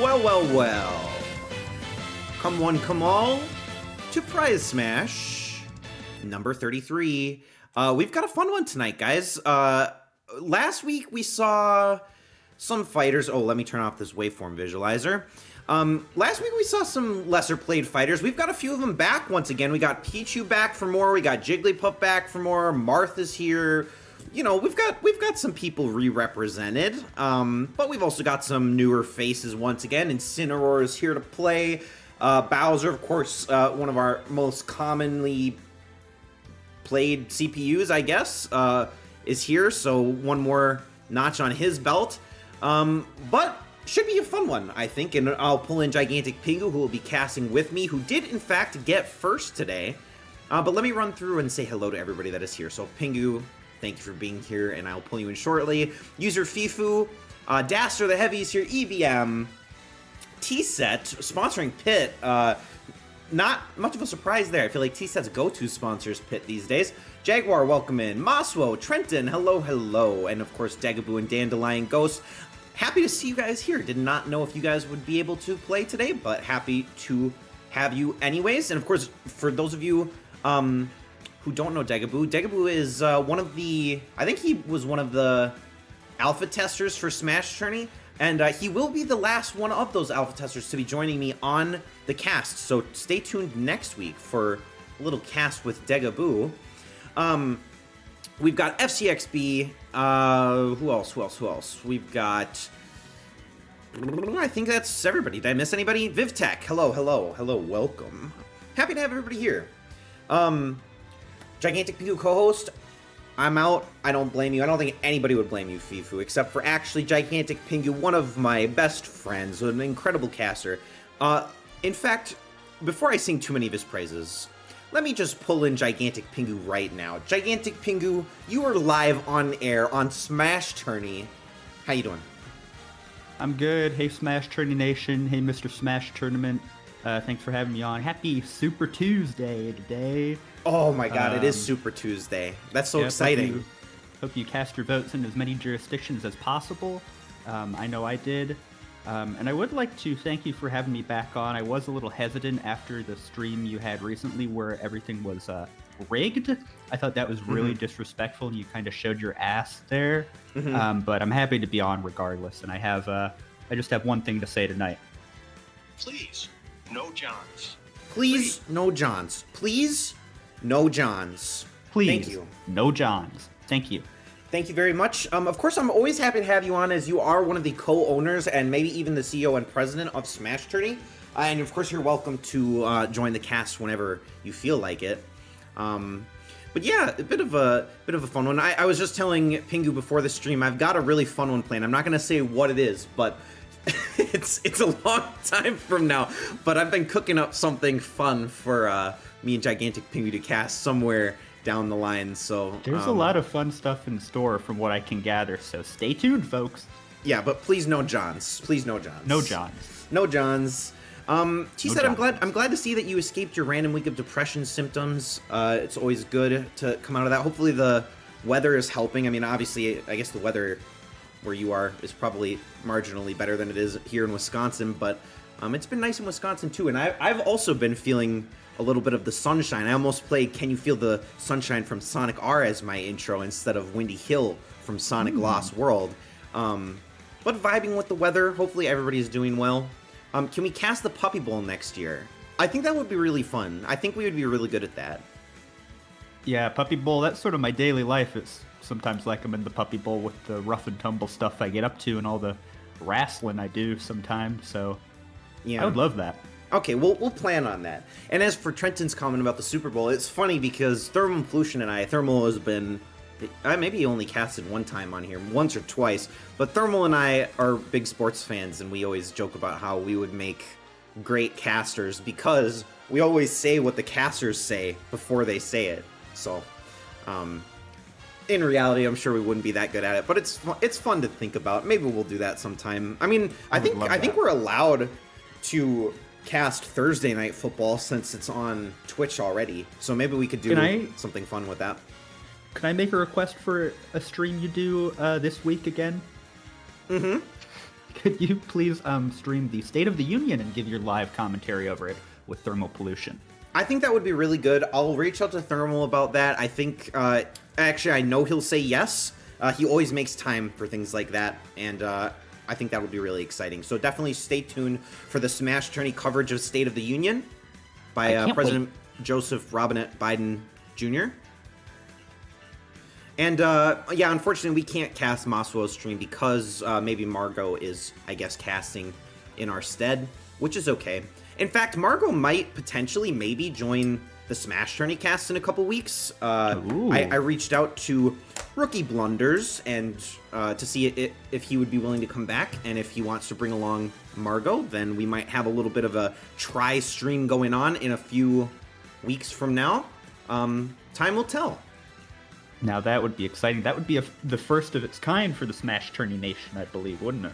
Well. Come one, come all to Prize Smash number 33. We've got a fun one tonight, guys. Last week we saw some fighters. Oh, let me turn off this waveform visualizer. Last week we saw some lesser played fighters. We've got a few of them back once again. We got Pichu back for more. We got Jigglypuff back for more. Martha's here. You know, we've got some people re-represented, but we've also got some newer faces once again. Incineroar is here to play. Bowser, of course, one of our most commonly played CPUs, I guess, is here. So one more notch on his belt. But should be a fun one, I think. And I'll pull in GiganticPingu, who will be casting with me, who did, in fact, get first today. But let me run through and say hello to everybody that is here. So Pingu, thank you for being here, and I'll pull you in shortly. User Fifu, Daster the Heavies here, EBM, T-Set, sponsoring Pit. Not much of a surprise there. I feel like T-Set's go-to sponsors Pit these days. Jaguar, welcome in. Maswo, Trenton, hello. And of course, Dagaboo and Dandelion Ghost. Happy to see you guys here. Did not know if you guys would be able to play today, but happy to have you anyways. And of course, for those of you who don't know Dagaboo is one of the, I think he was one of the alpha testers for SmashTourney, and he will be the last one of those alpha testers to be joining me on the cast, so stay tuned next week for a little cast with Dagaboo. We've got FCXB, who else? We've got, I think that's everybody. Did I miss anybody? Vivtech, hello, welcome. Happy to have everybody here. GiganticPingu co-host, I'm out. I don't blame you. I don't think anybody would blame you, Fifu, except for actually GiganticPingu, one of my best friends, an incredible caster. In fact, before I sing too many of his praises, let me just pull in GiganticPingu right now. GiganticPingu, you are live on air on SmashTourney. How you doing? I'm good. Hey, SmashTourney Nation. Hey, Mr. Smash Tournament. Thanks for having me on. Happy Super Tuesday today. Oh my god, it is Super Tuesday. That's so exciting. Hope you cast your votes in as many jurisdictions as possible. I know I did. And I would like to thank you for having me back on. I was a little hesitant after the stream you had recently where everything was rigged. I thought that was really disrespectful and you kind of showed your ass there. But I'm happy to be on regardless. And I just have one thing to say tonight. Please, no Johns. Please, no Johns. Please, no Johns. Please, thank you. No Johns. Thank you. Thank you very much. Of course, I'm always happy to have you on as you are one of the co-owners and maybe even the CEO and president of SmashTourney. And of course, you're welcome to join the cast whenever you feel like it. But yeah, a bit of a fun one. I was just telling Pingu before the stream, I've got a really fun one planned. I'm not going to say what it is, but it's a long time from now. But I've been cooking up something fun for me and GiganticPingu to cast somewhere down the line. So there's a lot of fun stuff in store from what I can gather. So stay tuned, folks. Yeah, but please no Johns. Please no Johns. No Johns. No Johns. She said, I'm glad to see that you escaped your random week of depression symptoms. It's always good to come out of that. Hopefully the weather is helping. I mean, obviously, I guess the weather where you are is probably marginally better than it is here in Wisconsin, but it's been nice in Wisconsin too. And I've also been feeling a little bit of the sunshine. I almost played Can You Feel the Sunshine from Sonic R as my intro instead of Windy Hill from Sonic Lost World. But vibing with the weather. Hopefully everybody's doing well. Can we cast the Puppy Bowl next year? I think that would be really fun. I think we would be really good at that. Yeah, Puppy Bowl, that's sort of my daily life. It's sometimes like I'm in the Puppy Bowl with the rough and tumble stuff I get up to and all the wrestling I do sometimes, so yeah, I would love that. Okay, we'll plan on that. And as for Trenton's comment about the Super Bowl, it's funny because Thermal Pollution and Thermal has been, maybe he only casted one time on here, once or twice, but Thermal and I are big sports fans, and we always joke about how we would make great casters because we always say what the casters say before they say it. So, in reality, I'm sure we wouldn't be that good at it, but it's fun to think about. Maybe we'll do that sometime. I mean, I think we're allowed to cast Thursday Night Football since it's on Twitch already, so maybe we could do something fun with that. Can I make a request for a stream you do this week again? Could you please stream the State of the Union and give your live commentary over it with thermal pollution? I think that would be really good. I'll reach out to Thermal about that. I think, actually, I know he'll say yes. He always makes time for things like that, and I think that would be really exciting. So definitely stay tuned for the SmashTourney coverage of State of the Union by President Joseph Robinette Biden Jr. And, yeah, unfortunately, we can't cast Masuo's stream because maybe Margot is, I guess, casting in our stead, which is okay. In fact, Margot might potentially maybe join the SmashTourney cast in a couple weeks. I reached out to Rookie Blunders and to see if he would be willing to come back, and if he wants to bring along Margot, then we might have a little bit of a try stream going on in a few weeks from now. Time will tell. Now that would be exciting. That would be the first of its kind for the SmashTourney Nation, I believe, wouldn't it?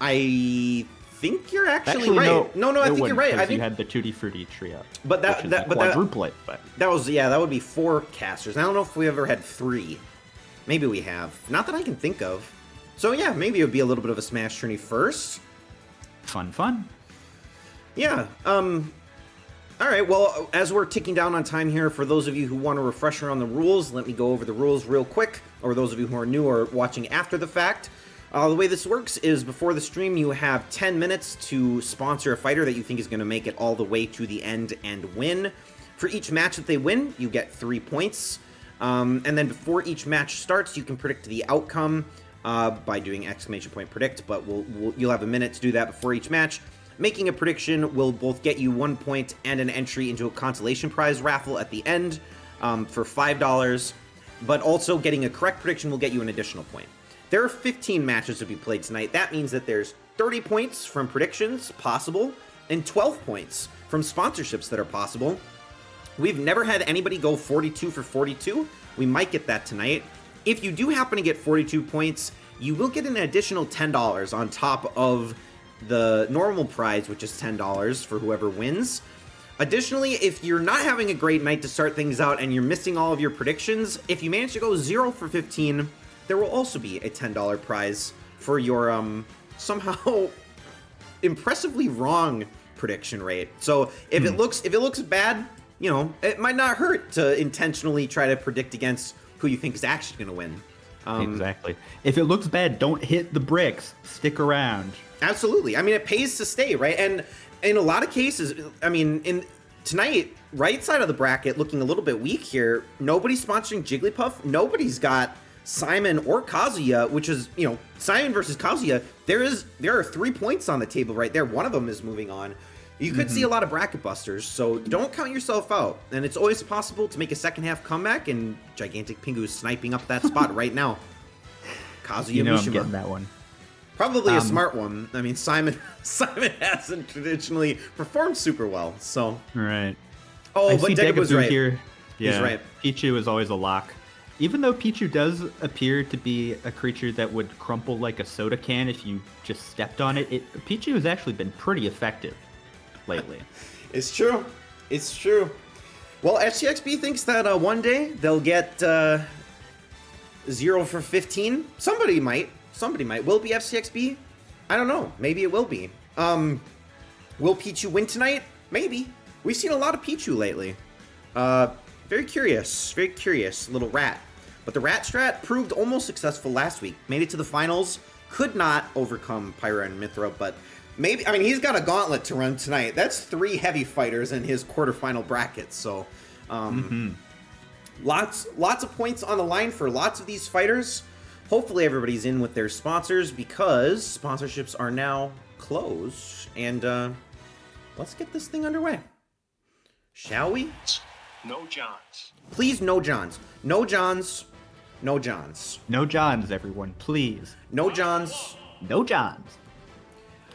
I think you're actually right. No, I think you're right. I think you had the Tutti Frutti trio. But that quadruplet. But that would be 4 casters. I don't know if we ever had 3. Maybe we have. Not that I can think of. So yeah, maybe it would be a little bit of a SmashTourney first. Fun. Yeah. All right. Well, as we're ticking down on time here, for those of you who want a refresher on the rules, let me go over the rules real quick. Or those of you who are new or watching after the fact. The way this works is before the stream, you have 10 minutes to sponsor a fighter that you think is going to make it all the way to the end and win. For each match that they win, you get 3 points. And then before each match starts, you can predict the outcome by doing ! Predict, but you'll have a minute to do that before each match. Making a prediction will both get you 1 point and an entry into a consolation prize raffle at the end for $5, but also getting a correct prediction will get you an additional point. There are 15 matches to be played tonight. That means that there's 30 points from predictions possible and 12 points from sponsorships that are possible. We've never had anybody go 42 for 42. We might get that tonight. If you do happen to get 42 points, you will get an additional $10 on top of the normal prize, which is $10 for whoever wins. Additionally, if you're not having a great night to start things out and you're missing all of your predictions, if you manage to go 0 for 15, there will also be a $10 prize for your somehow impressively wrong prediction rate. So if it looks bad, you know, it might not hurt to intentionally try to predict against who you think is actually going to win. Exactly. If it looks bad, don't hit the bricks. Stick around. Absolutely. I mean, it pays to stay, right? And in a lot of cases, I mean, in tonight, right side of the bracket looking a little bit weak here. Nobody's sponsoring Jigglypuff. Nobody's got Simon or Kazuya, which is, you know, Simon versus Kazuya. There are 3 points on the table right there. One of them is moving on. You could see a lot of bracket busters, so don't count yourself out. And it's always possible to make a second half comeback, and GiganticPingu is sniping up that spot right now. Kazuya Mishima. I'm getting that one. Probably a smart one. I mean, Simon hasn't traditionally performed super well, so. Right. Oh, but Degab was right. Here. Yeah, he's right. Pichu is always a lock. Even though Pichu does appear to be a creature that would crumple like a soda can if you just stepped on it, Pichu has actually been pretty effective lately. It's true. It's true. Well, SCXB thinks that one day they'll get 0 for 15. Somebody might. Will it be FCXB? I don't know. Maybe it will be. Will Pichu win tonight? Maybe. We've seen a lot of Pichu lately. Very curious little rat. But the rat strat proved almost successful last week. Made it to the finals. Could not overcome Pyra and Mithra, but maybe, I mean, he's got a gauntlet to run tonight. That's 3 heavy fighters in his quarterfinal bracket. So, lots of points on the line for lots of these fighters. Hopefully everybody's in with their sponsors, because sponsorships are now closed. And let's get this thing underway. Shall we? No Johns. Please, no Johns. No Johns. No Johns. No Johns, everyone, please. No Johns. No Johns.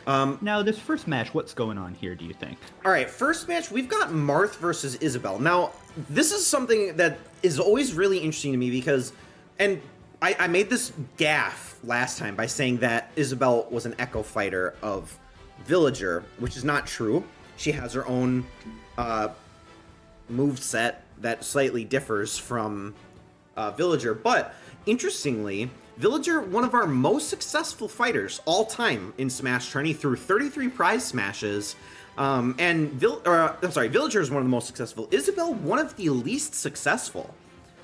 Now, this first match, what's going on here, do you think? All right, first match, we've got Marth versus Isabelle. Now, this is something that is always really interesting to me because, and I made this gaffe last time by saying that Isabelle was an echo fighter of Villager, which is not true. She has her own move set that slightly differs from Villager. But interestingly, Villager, one of our most successful fighters all time in SmashTourney, through 33 prize smashes. Villager is one of the most successful. Isabelle, one of the least successful.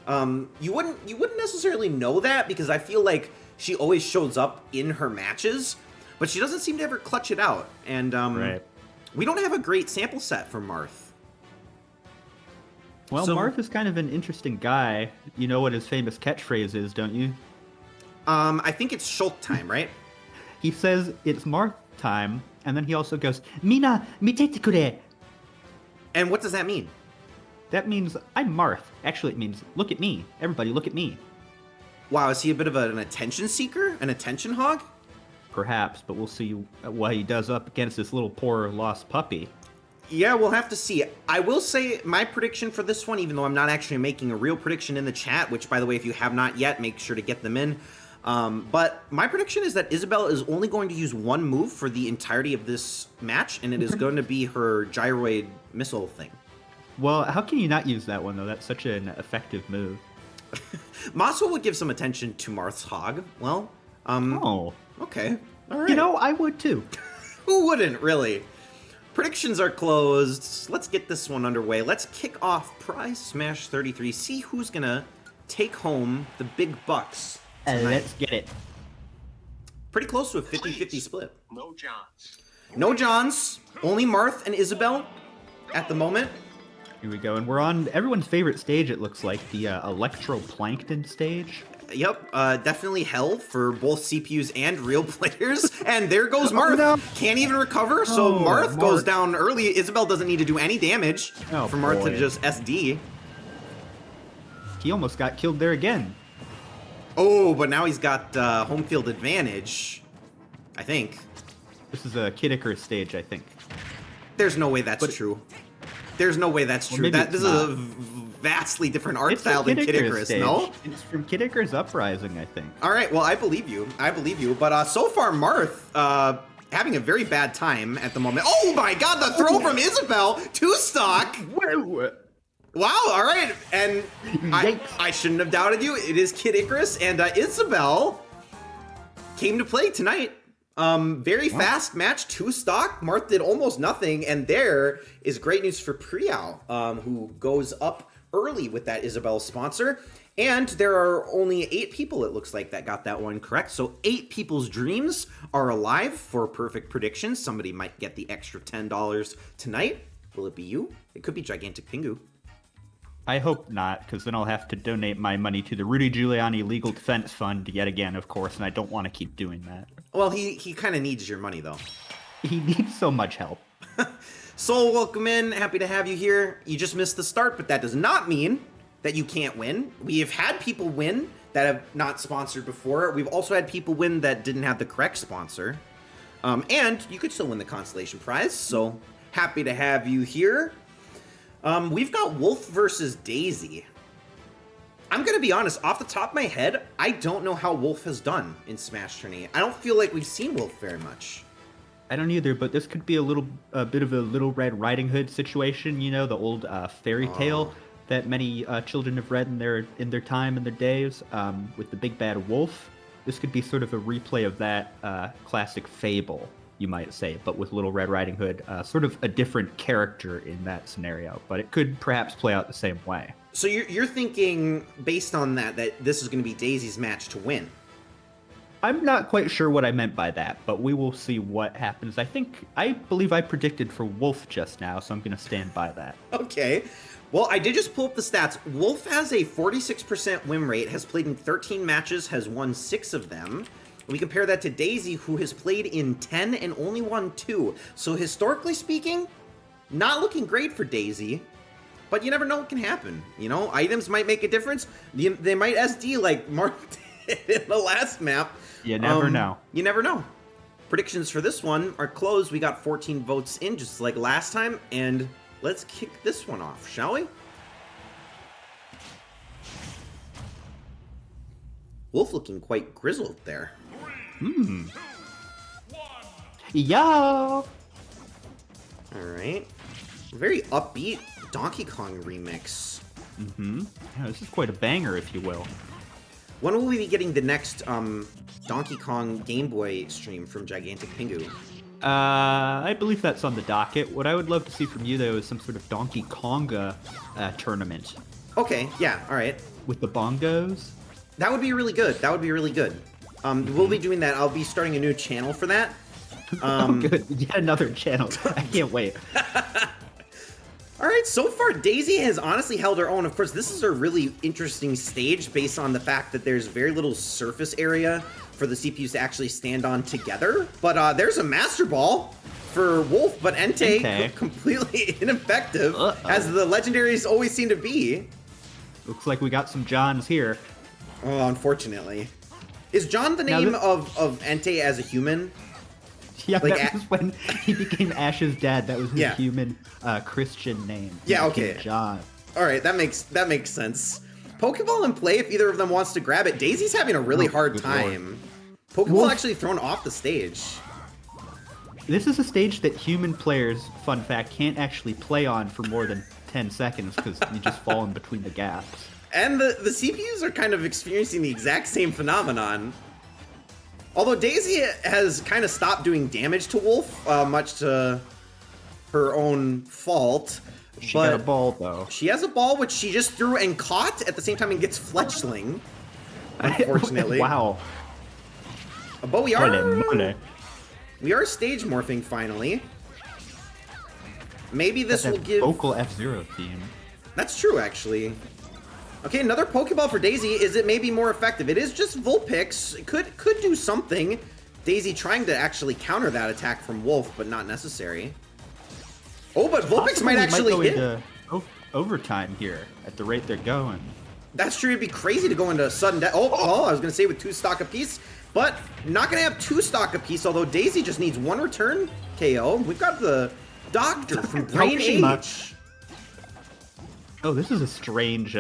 You wouldn't necessarily know that because I feel like she always shows up in her matches, but she doesn't seem to ever clutch it out. And Right. we don't have a great sample set for Marth. Well, So- Marth is kind of an interesting guy. You know what his famous catchphrase is, don't you? I think it's Shulk time, right? He says it's Marth time, and then he also goes, Mina, mitete kure. And what does that mean? That means I'm Marth. Actually, it means look at me. Everybody, look at me. Wow, is he a bit of an attention seeker? An attention hog? Perhaps, but we'll see what he does up against this little poor lost puppy. Yeah, we'll have to see. I will say my prediction for this one, even though I'm not actually making a real prediction in the chat, which, by the way, if you have not yet, make sure to get them in. But my prediction is that Isabelle is only going to use one move for the entirety of this match, and it is going to be her gyroid missile thing. Well, how can you not use that one, though? That's such an effective move. Maso would give some attention to Marth's hog. Well, Oh. okay. All right. You know, I would too. Who wouldn't, really? Predictions are closed. Let's get this one underway. Let's kick off Prize Smash 33. See who's going to take home the big bucks tonight. Let's get it. Pretty close to a 50-50 split. No Johns. No Johns, only Marth and Isabelle at the moment. Here we go, and we're on everyone's favorite stage, it looks like, the electroplankton stage. Yep, definitely hell for both CPUs and real players. And there goes Marth. no. Can't even recover, so Oh, Marth goes Marth. down early. Isabelle doesn't need to do any damage Oh, for Marth boy. to just SD. He almost got killed there again. Oh, but now he's got home field advantage, I think. This is a Kid Icarus stage, I think. There's no way that's But- true. There's no way that's Well, true. maybe This it's is not. a vastly different art It's style a than Kid Icarus, stage. no? It's from Kid Icarus Uprising, I think. All right, well, I believe you. I believe you. But so far, Marth having a very bad time at the moment. Oh my god, the throw from Isabelle to stock. Wow, all right. And Yikes. I shouldn't have doubted you. It is Kid Icarus, and Isabelle came to play tonight. Very fast match, 2 stock. Marth did almost nothing, and there is great news for Priao, who goes up early with that Isabelle sponsor. And there are only 8 people, it looks like, that got that one correct. So 8 people's dreams are alive for perfect predictions. Somebody might get the extra $10 tonight. Will it be you? It could be GiganticPingu. I hope not, because then I'll have to donate my money to the Rudy Giuliani Legal Defense Fund yet again, of course, and I don't want to keep doing that. Well, he kind of needs your money, though. He needs so much help. Soul, welcome in. Happy to have you here. You just missed the start, but that does not mean that you can't win. We have had people win that have not sponsored before. We've also had people win that didn't have the correct sponsor. And you could still win the consolation prize, so happy to have you here. We've got Wolf versus Daisy. I'm going to be honest, off the top of my head, I don't know how Wolf has done in SmashTourney. I don't feel like we've seen Wolf very much. I don't either, but this could be a bit of a Little Red Riding Hood situation, you know, the old fairy tale that many children have read in their time and their days, with the big bad wolf. This could be sort of a replay of that classic fable, you might say, but with Little Red Riding Hood, sort of a different character in that scenario, but it could perhaps play out the same way. So you're thinking, based on that this is going to be Daisy's match to win? I'm not quite sure what I meant by that, but we will see what happens. I believe I predicted for Wolf just now, so I'm going to stand by that. Okay. Well, I did just pull up the stats. Wolf has a 46% win rate, has played in 13 matches, has won 6 of them. We compare that to Daisy, who has played in 10 and only won 2. So historically speaking, not looking great for Daisy, but you never know what can happen. You know, items might make a difference. They might SD like Mark did in the last map. You never know. You never know. Predictions for this one are closed. We got 14 votes in, just like last time, and let's kick this one off, shall we? Wolf looking quite grizzled there. Yo! All right. Very upbeat Donkey Kong remix. Yeah, this is quite a banger, if you will. When will we be getting the next Donkey Kong Game Boy stream from GiganticPingu? I believe that's on the docket. What I would love to see from you, though, is some sort of Donkey Konga tournament. Okay, yeah, all right. With the bongos? That would be really good. That would be really good. We'll be doing that. I'll be starting a new channel for that. Oh, good. Yet another channel. I can't wait. All right, so far Daisy has honestly held her own. Of course, this is a really interesting stage based on the fact that there's very little surface area for the CPUs to actually stand on together. But there's a Master Ball for Wolf, but Entei completely ineffective, as the legendaries always seem to be. Looks like we got some Johns here. Oh, unfortunately. Is John the name of Entei as a human? Yeah, like, that was when he became Ash's dad. That was his human Christian name. Yeah, okay. John. All right, that makes sense. Pokeball in play if either of them wants to grab it. Daisy's having a really hard time. Pokeball actually thrown off the stage. This is a stage that human players, fun fact, can't actually play on for more than 10 seconds because you just fall in between the gaps. And the CPUs are kind of experiencing the exact same phenomenon. Although Daisy has kind of stopped doing damage to Wolf, much to her own fault. She got a ball, though. She has a ball, which she just threw and caught at the same time and gets Fletchling, unfortunately. Wow. But we are stage morphing, finally. Maybe this will give... vocal F-Zero theme. That's true, actually. Okay, another Pokeball for Daisy. Is it maybe more effective? It is just Vulpix. It could do something. Daisy trying to actually counter that attack from Wolf, but not necessary. Oh, but Vulpix might actually hit. Into overtime here at the rate they're going. That's true. It'd be crazy to go into sudden death. Oh, I was going to say with 2 stock apiece, but not going to have 2 stock apiece, although Daisy just needs 1 return KO. We've got the Doctor from Brain Age. Oh, this is a strange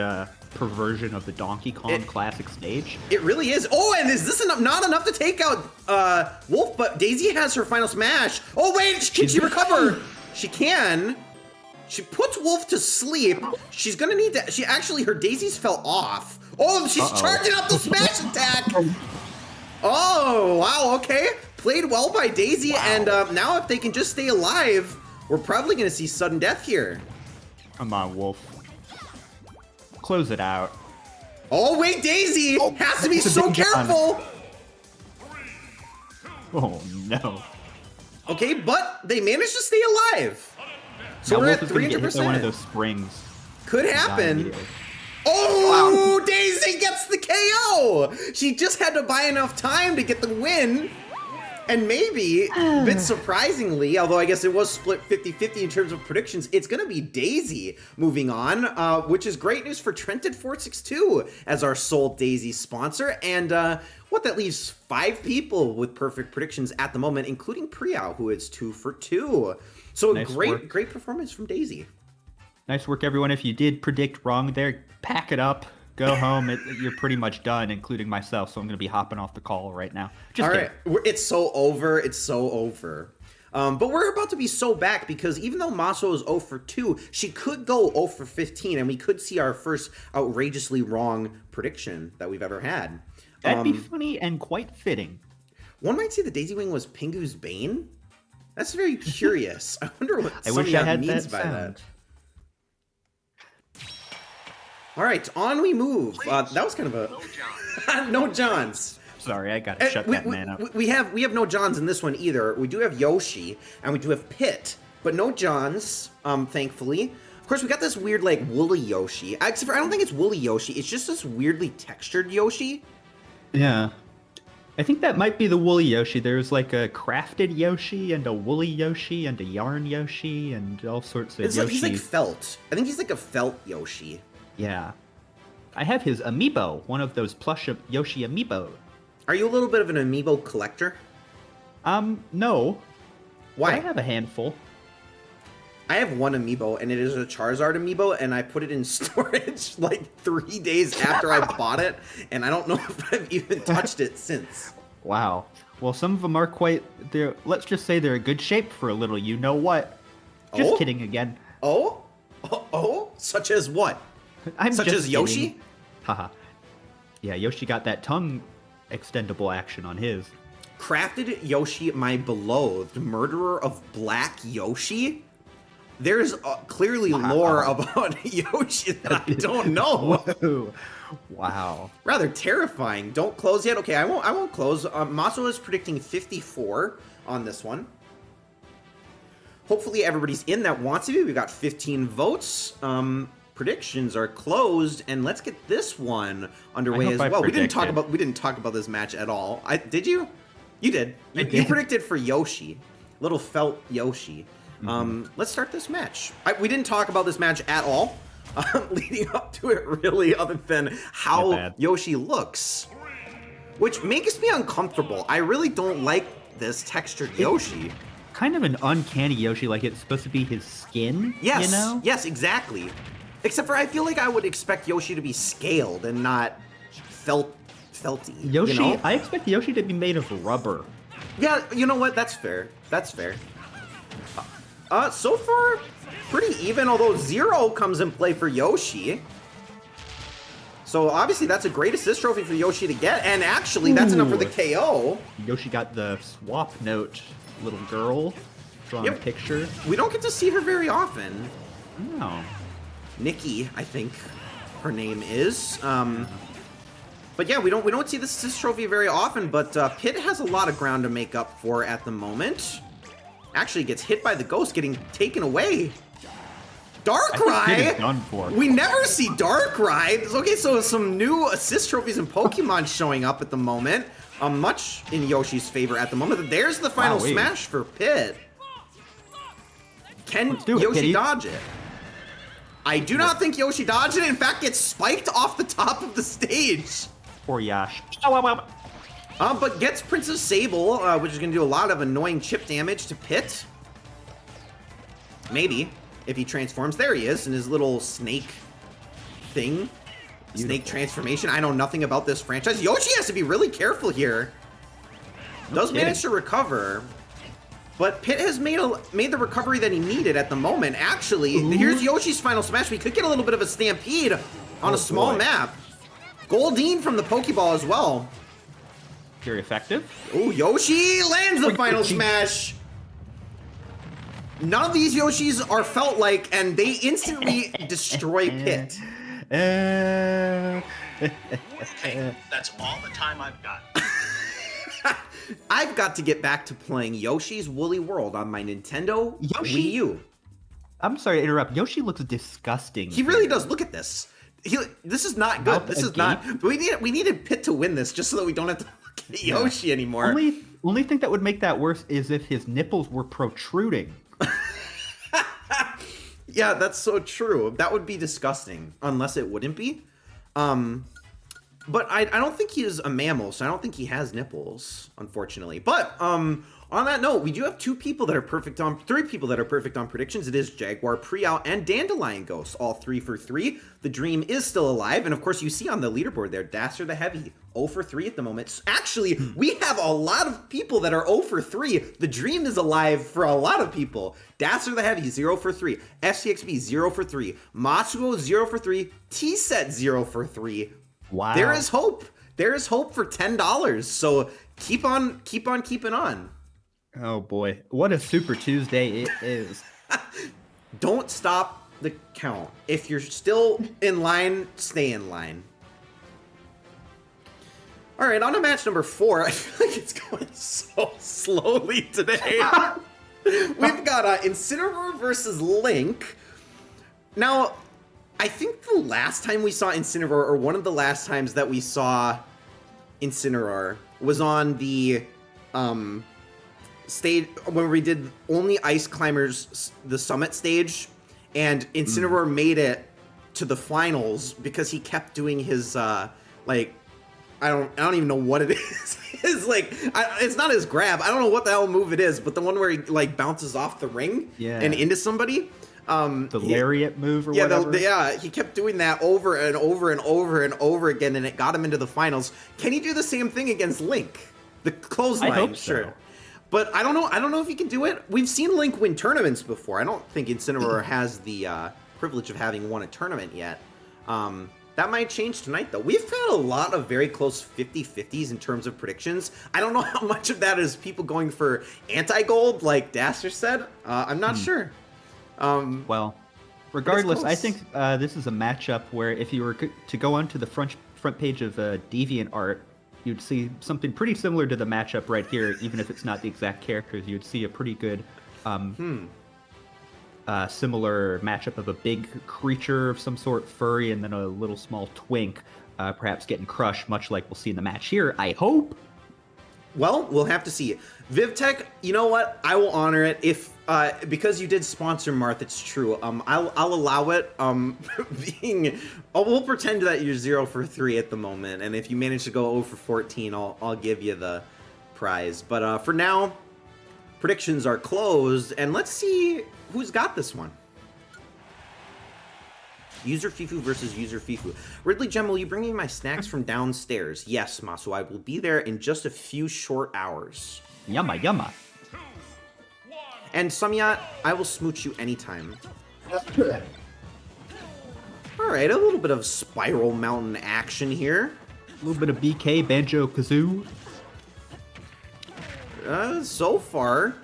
perversion of the Donkey Kong classic stage. It really is. Oh, and is this not enough to take out Wolf? But Daisy has her final smash. Oh, wait, can she recover? She can. She puts Wolf to sleep. She's gonna need to. Her daisies fell off. Oh, she's charging up the smash attack. Oh, wow. Okay, played well by Daisy, and now if they can just stay alive, we're probably gonna see sudden death here. Come on, Wolf. Close it out. Oh, wait, Daisy has to be so careful. Oh, no. Okay, but they managed to stay alive. So we're at 300%. One of those springs. Could happen. Oh, wow. Daisy gets the KO. She just had to buy enough time to get the win. And maybe, a bit surprisingly, although I guess it was split 50-50 in terms of predictions, it's going to be Daisy moving on, which is great news for Trented462 as our sole Daisy sponsor. And what that leaves 5 people with perfect predictions at the moment, including Priyao, who is 2 for 2. So nice great performance from Daisy. Nice work, everyone. If you did predict wrong there, pack it up. Go home. You're pretty much done, including myself. So I'm going to be hopping off the call right now. Just all right. It's so over. It's so over. But we're about to be so back because even though Maso is 0 for 2, she could go 0 for 15, and we could see our first outrageously wrong prediction that we've ever had. That'd be funny and quite fitting. One might say the Daisy Wing was Pingu's Bane. That's very curious. I wonder what Sonya means by that. All right, on we move. That was kind of a no Johns. Sorry, I gotta shut that man up. We have no Johns in this one either. We do have Yoshi and we do have Pit, but no Johns. Thankfully, of course, we got this weird like woolly Yoshi. Except for I don't think it's woolly Yoshi. It's just this weirdly textured Yoshi. Yeah, I think that might be the woolly Yoshi. There's like a crafted Yoshi and a woolly Yoshi and a yarn Yoshi and all sorts of Yoshi. He's like felt. I think he's like a felt Yoshi. Yeah. I have his amiibo, one of those plush Yoshi amiibo. Are you a little bit of an amiibo collector? No. Why? But I have a handful. I have one amiibo, and it is a Charizard amiibo, and I put it in storage like 3 days after I bought it, and I don't know if I've even touched it since. Wow. Well, some of them are let's just say they're in good shape for a little you-know-what. Just kidding again. Oh? Such as what? I'm Such just as Yoshi? Haha. Yeah, Yoshi got that tongue extendable action on his. Crafted Yoshi, my beloved, murderer of Black Yoshi? There's clearly lore about Yoshi that I don't know. Whoa. Wow. Rather terrifying. Don't close yet. Okay, I won't close. Maso is predicting 54 on this one. Hopefully everybody's in that wants to be. We got 15 votes. Predictions are closed, and let's get this one underway as well. We didn't talk about this match at all. Did you? You did. You predicted for Yoshi, little felt Yoshi. Let's start this match. We didn't talk about this match at all leading up to it, really, other than how Yoshi looks, which makes me uncomfortable. I really don't like this textured Yoshi. Kind of an uncanny Yoshi, like it's supposed to be his skin. Yes, you know? Yes, exactly. Except for I feel like I would expect Yoshi to be scaled and not felty. Yoshi, you know? I expect Yoshi to be made of rubber. Yeah, you know what? That's fair. That's fair. So far, pretty even, although 0 comes in play for Yoshi. So obviously that's a great assist trophy for Yoshi to get, and actually that's enough for the KO. Yoshi got the swap note little girl drawn picture. We don't get to see her very often. No. Nikki, I think her name is. But yeah, we don't see this assist trophy very often, but Pit has a lot of ground to make up for at the moment. Actually gets hit by the ghost, getting taken away. Darkrai? Done for. We never see Darkrai. Okay, so some new assist trophies and Pokemon showing up at the moment. Much in Yoshi's favor at the moment. There's the final smash for Pit. Can Yoshi dodge it? I do not think Yoshi dodged it. In fact, gets spiked off the top of the stage. Poor Yash. But gets Princess Sable, which is going to do a lot of annoying chip damage to Pit. Maybe, if he transforms. There he is in his little snake thing. Snake transformation. I know nothing about this franchise. Yoshi has to be really careful here. Does manage to recover. But Pit has made the recovery that he needed at the moment. Actually, here's Yoshi's final smash. We could get a little bit of a stampede on a small map. Goldeen from the Pokeball as well. Very effective. Oh, Yoshi lands the final smash. None of these Yoshis are felt like, and they instantly destroy Pit. Hey, that's all the time I've got. I've got to get back to playing Yoshi's Woolly World on my Nintendo Wii U. I'm sorry to interrupt. Yoshi looks disgusting. He really does. Look at this. This is not good. This is not. We needed Pit to win this just so that we don't have to look at Yoshi anymore. Only thing that would make that worse is if his nipples were protruding. Yeah, that's so true. That would be disgusting, unless it wouldn't be. But I don't think he is a mammal, so I don't think he has nipples, unfortunately. But on that note, we do have 3 people that are perfect on predictions. It is Jaguar, Preout, and Dandelion Ghost, all 3 for 3. The dream is still alive, and of course you see on the leaderboard there, Dasser the Heavy, 0 for 3 at the moment. Actually, we have a lot of people that are 0 for 3. The dream is alive for a lot of people. Dasser the Heavy, 0 for 3. FCXB, 0 for 3. Matsuo, 0 for 3. T-Set, 0 for 3. Wow. There is hope. There is hope for $10. So keep on keeping on. Oh boy, what a Super Tuesday it is. Don't stop the count. If you're still in line, stay in line. All right, on to match number 4. I feel like it's going so slowly today. We've got Incineroar versus Link. Now, I think the last time we saw Incineroar, or one of the last times that we saw Incineroar, was on the stage when we did only Ice Climbers, the summit stage, and Incineroar made it to the finals because he kept doing his like, I don't even know what it is. It's like it's not his grab. I don't know what the hell move it is, but the one where he like bounces off the ring and into somebody. The lariat move or whatever. Yeah, he kept doing that over and over and over and over again, and it got him into the finals. Can he do the same thing against Link? The clothesline, I hope sure. so. But I don't know. I don't know if he can do it. We've seen Link win tournaments before. I don't think Incineroar has the privilege of having won a tournament yet. That might change tonight, though. We've had a lot of very close 50-50s in terms of predictions. I don't know how much of that is people going for anti-gold, like Dasser said. I'm not sure. Well, regardless, I think this is a matchup where if you were to go onto the front page of DeviantArt, you'd see something pretty similar to the matchup right here, even if it's not the exact characters. You'd see a pretty good similar matchup of a big creature of some sort, furry, and then a little small twink, perhaps getting crushed, much like we'll see in the match here, I hope. Well, we'll have to see. VivTech, you know what? I will honor it if because you did sponsor Marth. It's true. I'll allow it. We'll pretend that you're 0 for 3 at the moment, and if you manage to go 0 for 14, I'll give you the prize. But for now, predictions are closed, and let's see who's got this one. User Fifu versus User Fifu. RidleyGM, will you bring me my snacks from downstairs? Yes, Masu, I will be there in just a few short hours. Yumma, yumma. And Samyat, I will smooch you anytime. Alright, a little bit of Spiral Mountain action here. A little bit of BK, Banjo Kazoo. So far,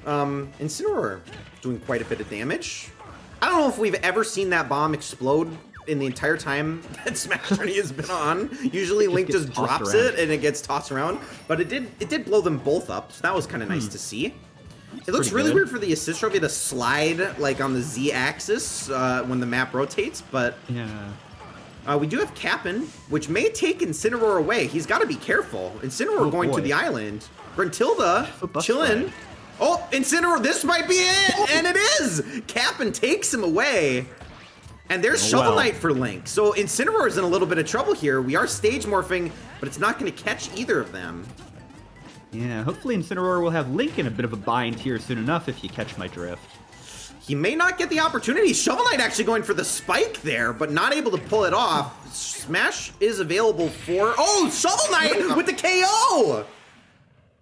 Incineroar doing quite a bit of damage. I don't know if we've ever seen that bomb explode in the entire time that SmashTourney has been on. Usually Link just drops it and it gets tossed around, but it did blow them both up, so that was kind of nice to see. It looks really weird for the assist trophy to slide like on the Z-axis when the map rotates, but yeah. We do have Cap'n, which may take Incineroar away. He's got to be careful. Incineroar going to the island. Brentilda chilling. Oh, Incineroar, this might be it! And it is! Cap'n takes him away. And there's Shovel Knight for Link. So Incineroar is in a little bit of trouble here. We are stage morphing, but it's not going to catch either of them. Yeah, hopefully Incineroar will have Link in a bit of a bind here soon enough, if you catch my drift. He may not get the opportunity. Shovel Knight actually going for the spike there, but not able to pull it off. Smash is available for... Oh, Shovel Knight with the KO!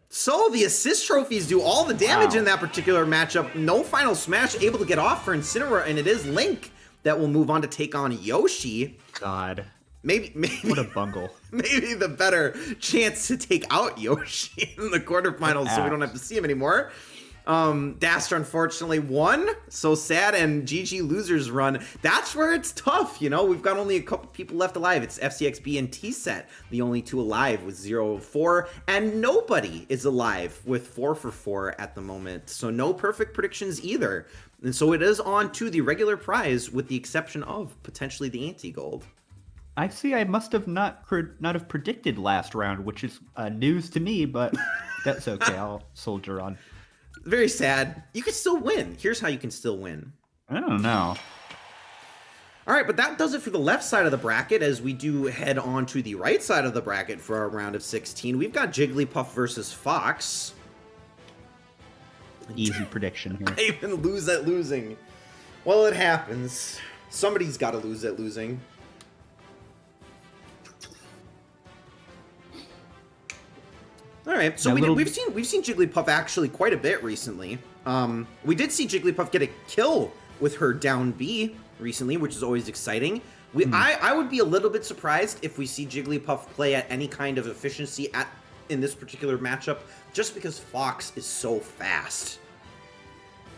So the assist trophies do all the damage in that particular matchup. No final smash able to get off for Incineroar, and it is Link that will move on to take on Yoshi. God. Maybe what a bungle. Maybe the better chance to take out Yoshi in the quarterfinals so we don't have to see him anymore. Daster unfortunately won. So sad, and GG losers run. That's where it's tough, you know. We've got only a couple people left alive. It's FCXB and T-Set, the only two alive with 0-4, and nobody is alive with 4 for 4 at the moment. So no perfect predictions either. And so it is on to the regular prize with the exception of potentially the anti-gold. I see I must have not have predicted last round, which is news to me, but that's okay. I'll soldier on. Very sad. You can still win. Here's how you can still win. I don't know. All right, but that does it for the left side of the bracket as we do head on to the right side of the bracket for our round of 16. We've got Jigglypuff versus Fox. Easy prediction here. I even lose at losing. Well, it happens. Somebody's got to lose at losing. All right, so we've seen Jigglypuff actually quite a bit recently. We did see Jigglypuff get a kill with her down B recently, which is always exciting. I would be a little bit surprised if we see Jigglypuff play at any kind of efficiency in this particular matchup, just because Fox is so fast.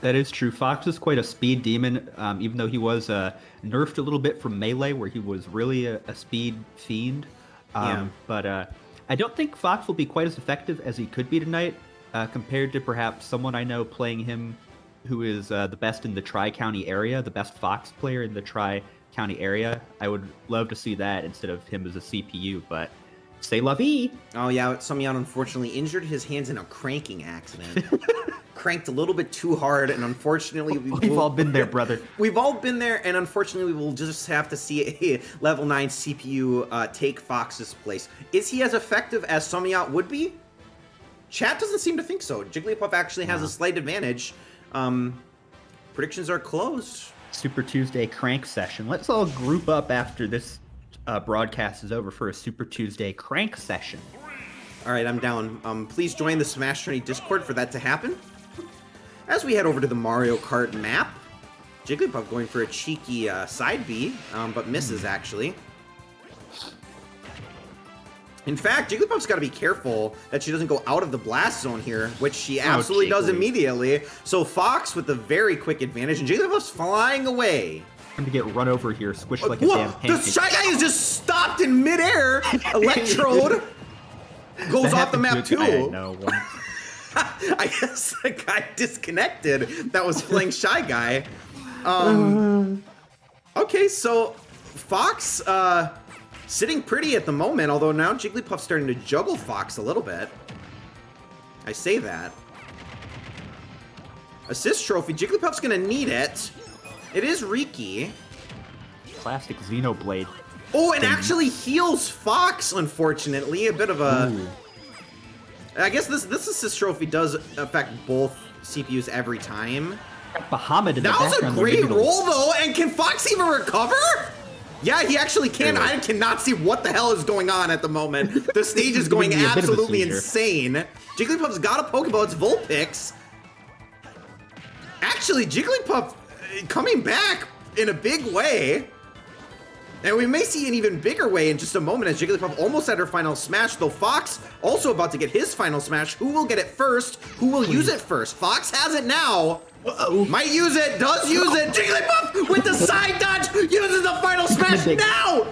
That is true. Fox is quite a speed demon, even though he was nerfed a little bit from Melee, where he was really a speed fiend. But I don't think Fox will be quite as effective as he could be tonight, compared to perhaps someone I know playing him who is the best in the Tri-County area, the best Fox player in the Tri-County area. I would love to see that instead of him as a CPU, but c'est la vie. Oh yeah, Samyang unfortunately injured his hands in a cranking accident. Cranked a little bit too hard, and unfortunately... We've all been there, brother. We've all been there, and unfortunately we will just have to see a level 9 CPU take Fox's place. Is he as effective as Samyang would be? Chat doesn't seem to think so. Jigglypuff actually has a slight advantage. Predictions are closed. Super Tuesday crank session. Let's all group up after this broadcast is over for a Super Tuesday crank session. All right, I'm down. Please join the SmashTourney Discord for that to happen. As we head over to the Mario Kart map, Jigglypuff going for a cheeky side B, but misses actually. In fact, Jigglypuff's got to be careful that she doesn't go out of the blast zone here, which she absolutely does immediately. So Fox with a very quick advantage, and Jigglypuff's flying away. Trying to get run over here, squished like a damn pancake. The Shy Guy is just stopped in midair. Electrode goes off the map too. I know. I guess the guy disconnected that was playing Shy Guy. Okay, so Fox sitting pretty at the moment, although now Jigglypuff's starting to juggle Fox a little bit. I say that. Assist trophy, Jigglypuff's gonna need it. It is Riki. Classic Xenoblade. Oh, and actually heals Fox, unfortunately. A bit of a... Ooh. I guess this assist trophy does affect both CPUs every time. Bahamut in that was a great roll, though, and can Fox even recover? Yeah, he actually can. I cannot see what the hell is going on at the moment. The stage is going absolutely insane. Jigglypuff's got a Pokeball. It's Vulpix. Actually, Jigglypuff coming back in a big way. And we may see an even bigger way in just a moment as Jigglypuff almost at her final smash, though Fox also about to get his final smash. Who will get it first? Who will use it first? Fox has it now. Might use it, does use it. Jigglypuff with the side dodge uses the final smash now.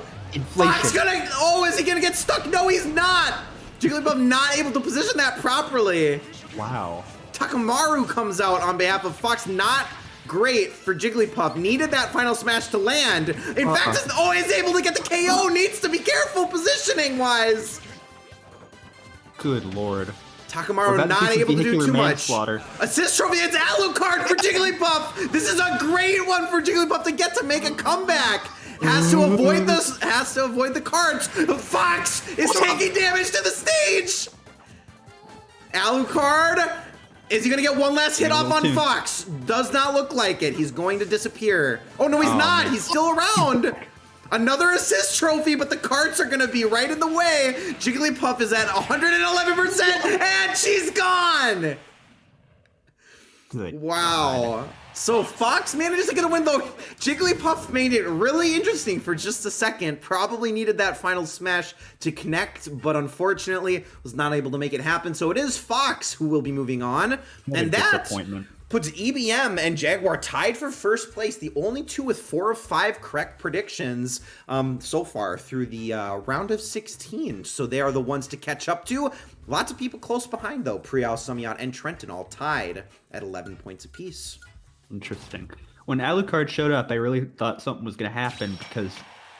Fox gonna, is he gonna get stuck? No, he's not. Jigglypuff not able to position that properly. Wow. Takamaru comes out on behalf of Fox, not great for Jigglypuff. Needed that final smash to land. In fact, is able to get the KO. Needs to be careful positioning wise. Good lord. Takamaru not able to do too much. Assist trophy, it's Alucard for Jigglypuff. This is a great one for Jigglypuff to get to make a comeback. Has to avoid this. Has to avoid the cards. Fox is taking damage to the stage. Alucard. Is he gonna get one last hit off on Fox? Does not look like it. He's going to disappear. Oh no, he's not. Man. He's still around. Another assist trophy, but the carts are gonna be right in the way. Jigglypuff is at 111%, and she's gone. Good wow. God. So Fox manages to get a win, though. Jigglypuff made it really interesting for just a second. Probably needed that final smash to connect, but unfortunately was not able to make it happen. So it is Fox who will be moving on. And that puts EBM and Jaguar tied for first place. The only two with 4 of 5 correct predictions so far through the round of 16. So they are the ones to catch up to. Lots of people close behind, though. Priyal, Samyat, and Trenton all tied at 11 points apiece. Interesting. When Alucard showed up, I really thought something was going to happen because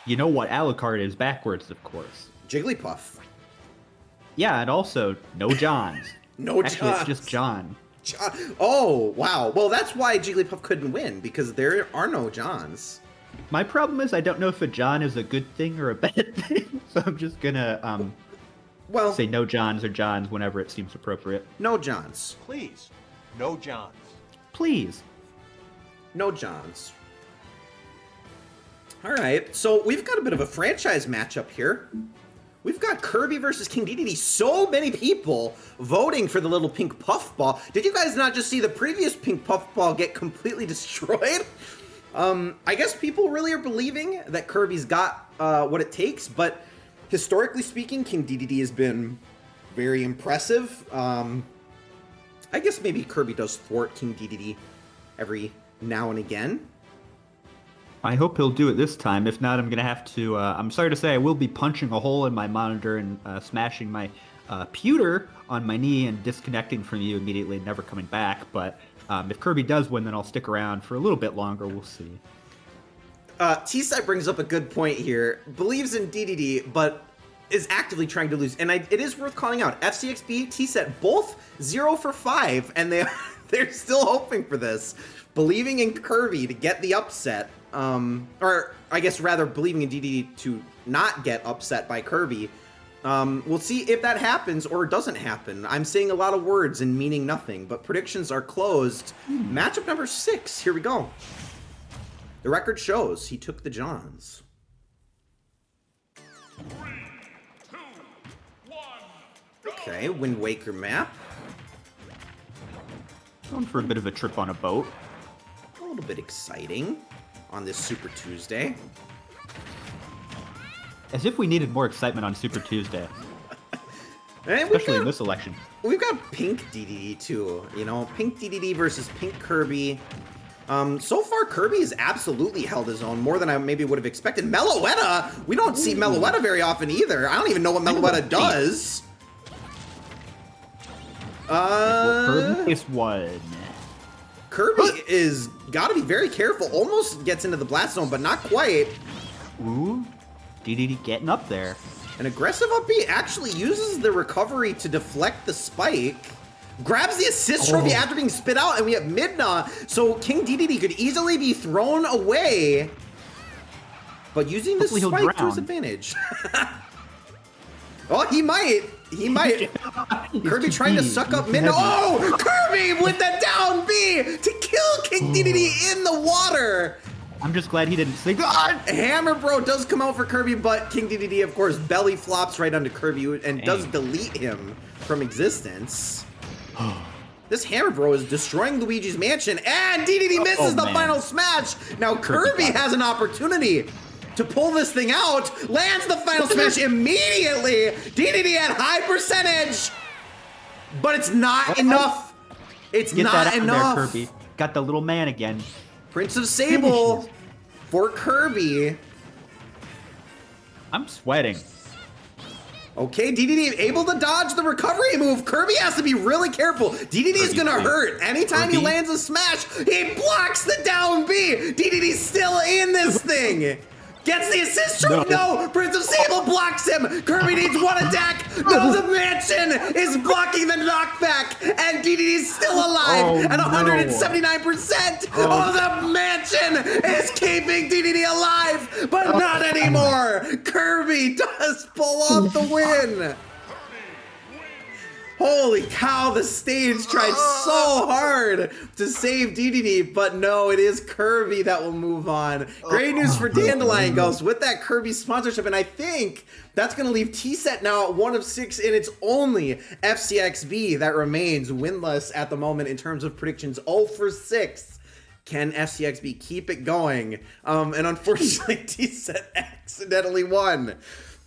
you know what Alucard is backwards, of course. Jigglypuff. Yeah, and also no Johns. Actually, Johns. It's just John. Oh, wow. Well, that's why Jigglypuff couldn't win, because there are no Johns. My problem is I don't know if a John is a good thing or a bad thing, so I'm just going to say no Johns or Johns whenever it seems appropriate. No Johns. Please, no Johns. Please. No Johns. All right, so we've got a bit of a franchise matchup here. We've got Kirby versus King Dedede. So many people voting for the little pink puffball. Did you guys not just see the previous pink puffball get completely destroyed? I guess people really are believing that Kirby's got what it takes, but historically speaking, King Dedede has been very impressive. I guess maybe Kirby does thwart King Dedede every now and again. I hope he'll do it this time. If not, I'm going to have to... I'm sorry to say, I will be punching a hole in my monitor and smashing my pewter on my knee and disconnecting from you immediately and never coming back. But if Kirby does win, then I'll stick around for a little bit longer. We'll see. T-Side brings up a good point here. Believes in DDD, but is actively trying to lose. And it is worth calling out. FCXB, T-Set, both 0 for 5, and they're still hoping for this. Believing in Kirby to get the upset. Or I guess rather believing in DDD to not get upset by Kirby. We'll see if that happens or doesn't happen. I'm saying a lot of words and meaning nothing, but predictions are closed. Matchup number 6, here we go. The record shows he took the Johns. 3, 2, 1, go. Okay, Wind Waker map. Going for a bit of a trip on a boat. A little little bit exciting on this Super Tuesday. As if we needed more excitement on Super Tuesday, And especially in this election. We've got Pink DDD too, you know, Pink DDD versus Pink Kirby. So far, Kirby has absolutely held his own, more than I maybe would have expected. Meloetta, we don't see Meloetta very often either. I don't even know what Meloetta does. Kirby is one. Kirby is got to be very careful. Almost gets into the blast zone, but not quite. Ooh, DDD getting up there. An aggressive up B actually uses the recovery to deflect the spike. Grabs the assist trophy after being spit out, and we have Midna. So King DDD could easily be thrown away. But using the Hopefully he'll spike to his drown. advantage. Oh, he might. He might. Kirby trying to suck up Midna. Oh, Kirby with the down B to kill King DDD in the water. I'm just glad he didn't sink. Ah! Hammer Bro does come out for Kirby, but King DDD, of course, belly flops right onto Kirby and does delete him from existence. This Hammer Bro is destroying Luigi's mansion, and DDD misses the final smash. Now Kirby has an opportunity to pull this thing out, lands the final smash immediately. DDD at high percentage, but it's not enough. It's Get not that out enough. there, Kirby. Got the little man again. Prince of Sable for Kirby. I'm sweating. Okay, DDD able to dodge the recovery move. Kirby has to be really careful. DDD is gonna hurt. Anytime he lands a smash, he blocks the down B. DDD's still in this thing. Gets the assist trophy. No, Prince of Sable blocks him. Kirby needs one attack. No, the mansion is blocking the knockback, and DDD's still alive at 179%. Oh, the mansion is keeping DDD alive, but not anymore. Kirby does pull off the win. Holy cow, the stage tried so hard to save DDD, but no, it is Kirby that will move on. Great news for Dandelion Ghost with that Kirby sponsorship, and I think that's going to leave T-Set now at 1 of 6, and it's only FCXB that remains winless at the moment in terms of predictions. 0 for 6. Can FCXB keep it going? And unfortunately, T-Set accidentally won.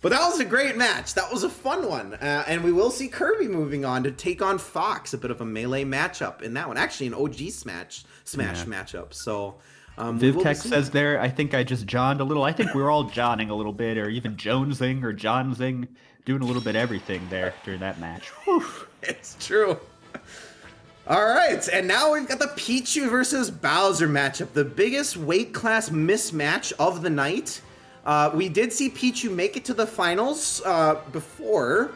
But that was a great match. That was a fun one. And we will see Kirby moving on to take on Fox, a bit of a melee matchup in that one. Actually, an OG Smash matchup. So, Vivtech says there, I think I just johned a little. I think we were all johnning a little bit, or even jonesing or johnsing, doing a little bit of everything there during that match. Whew. It's true. All right, and now we've got the Pichu versus Bowser matchup, the biggest weight class mismatch of the night. We did see Pichu make it to the finals before,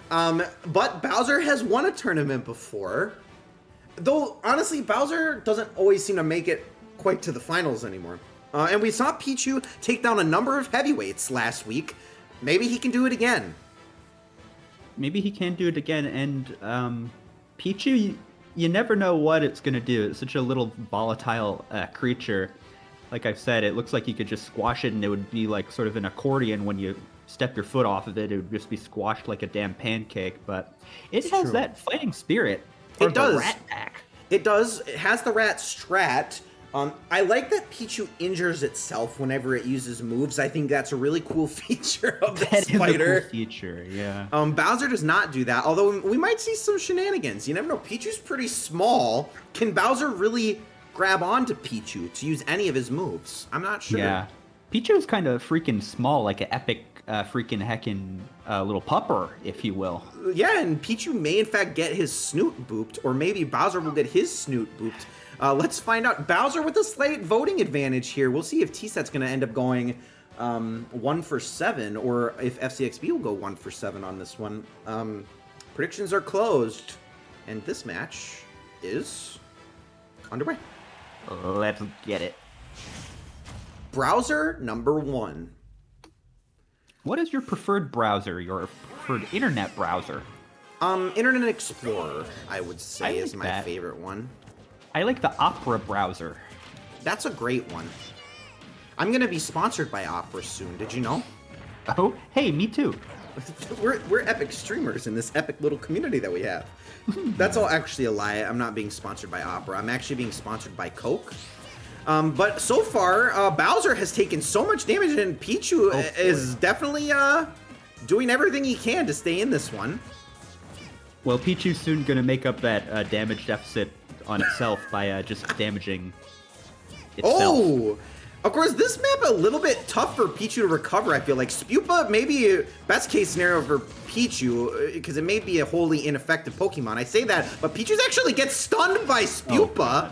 but Bowser has won a tournament before. Though, honestly, Bowser doesn't always seem to make it quite to the finals anymore. And we saw Pichu take down a number of heavyweights last week. Maybe he can do it again. Maybe he can do it again, and Pichu, you never know what it's going to do. It's such a little volatile creature. Like I've said, it looks like you could just squash it and it would be like sort of an accordion. When you step your foot off of it, it would just be squashed like a damn pancake. But it has that fighting spirit. It does. The rat pack. It does. It has the rat strat. I like that Pichu injures itself whenever it uses moves. I think that's a really cool feature of this fighter. Is a cool feature, yeah. Bowser does not do that, although we might see some shenanigans. You never know. Pichu's pretty small. Can Bowser really grab onto Pichu to use any of his moves? I'm not sure. Yeah. Pichu's kind of freaking small, like an epic freaking heckin' little pupper, if you will. Yeah, and Pichu may in fact get his snoot booped, or maybe Bowser will get his snoot booped. Let's find out. Bowser with a slight voting advantage here. We'll see if T-Set's going to end up going 1 for 7, or if FCXB will go 1 for 7 on this one. Predictions are closed, and this match is underway. Let's get it. Browser number 1. What is your preferred browser? Your preferred internet browser? Internet Explorer, I would say, is my that. favorite one. I like the Opera browser. That's a great one. I'm going to be sponsored by Opera soon. Did you know? Oh, hey, me too. We're epic streamers in this epic little community that we have. That's all actually a lie. I'm not being sponsored by Opera. I'm actually being sponsored by Coke. But so far, Bowser has taken so much damage, and Pichu is definitely doing everything he can to stay in this one. Well, Pichu's soon going to make up that damage deficit on itself by just damaging itself. Oh! Of course, this map a little bit tough for Pichu to recover, I feel like. Spupa maybe best case scenario for Pichu, because it may be a wholly ineffective Pokemon. I say that, but Pichu's actually gets stunned by Spupa.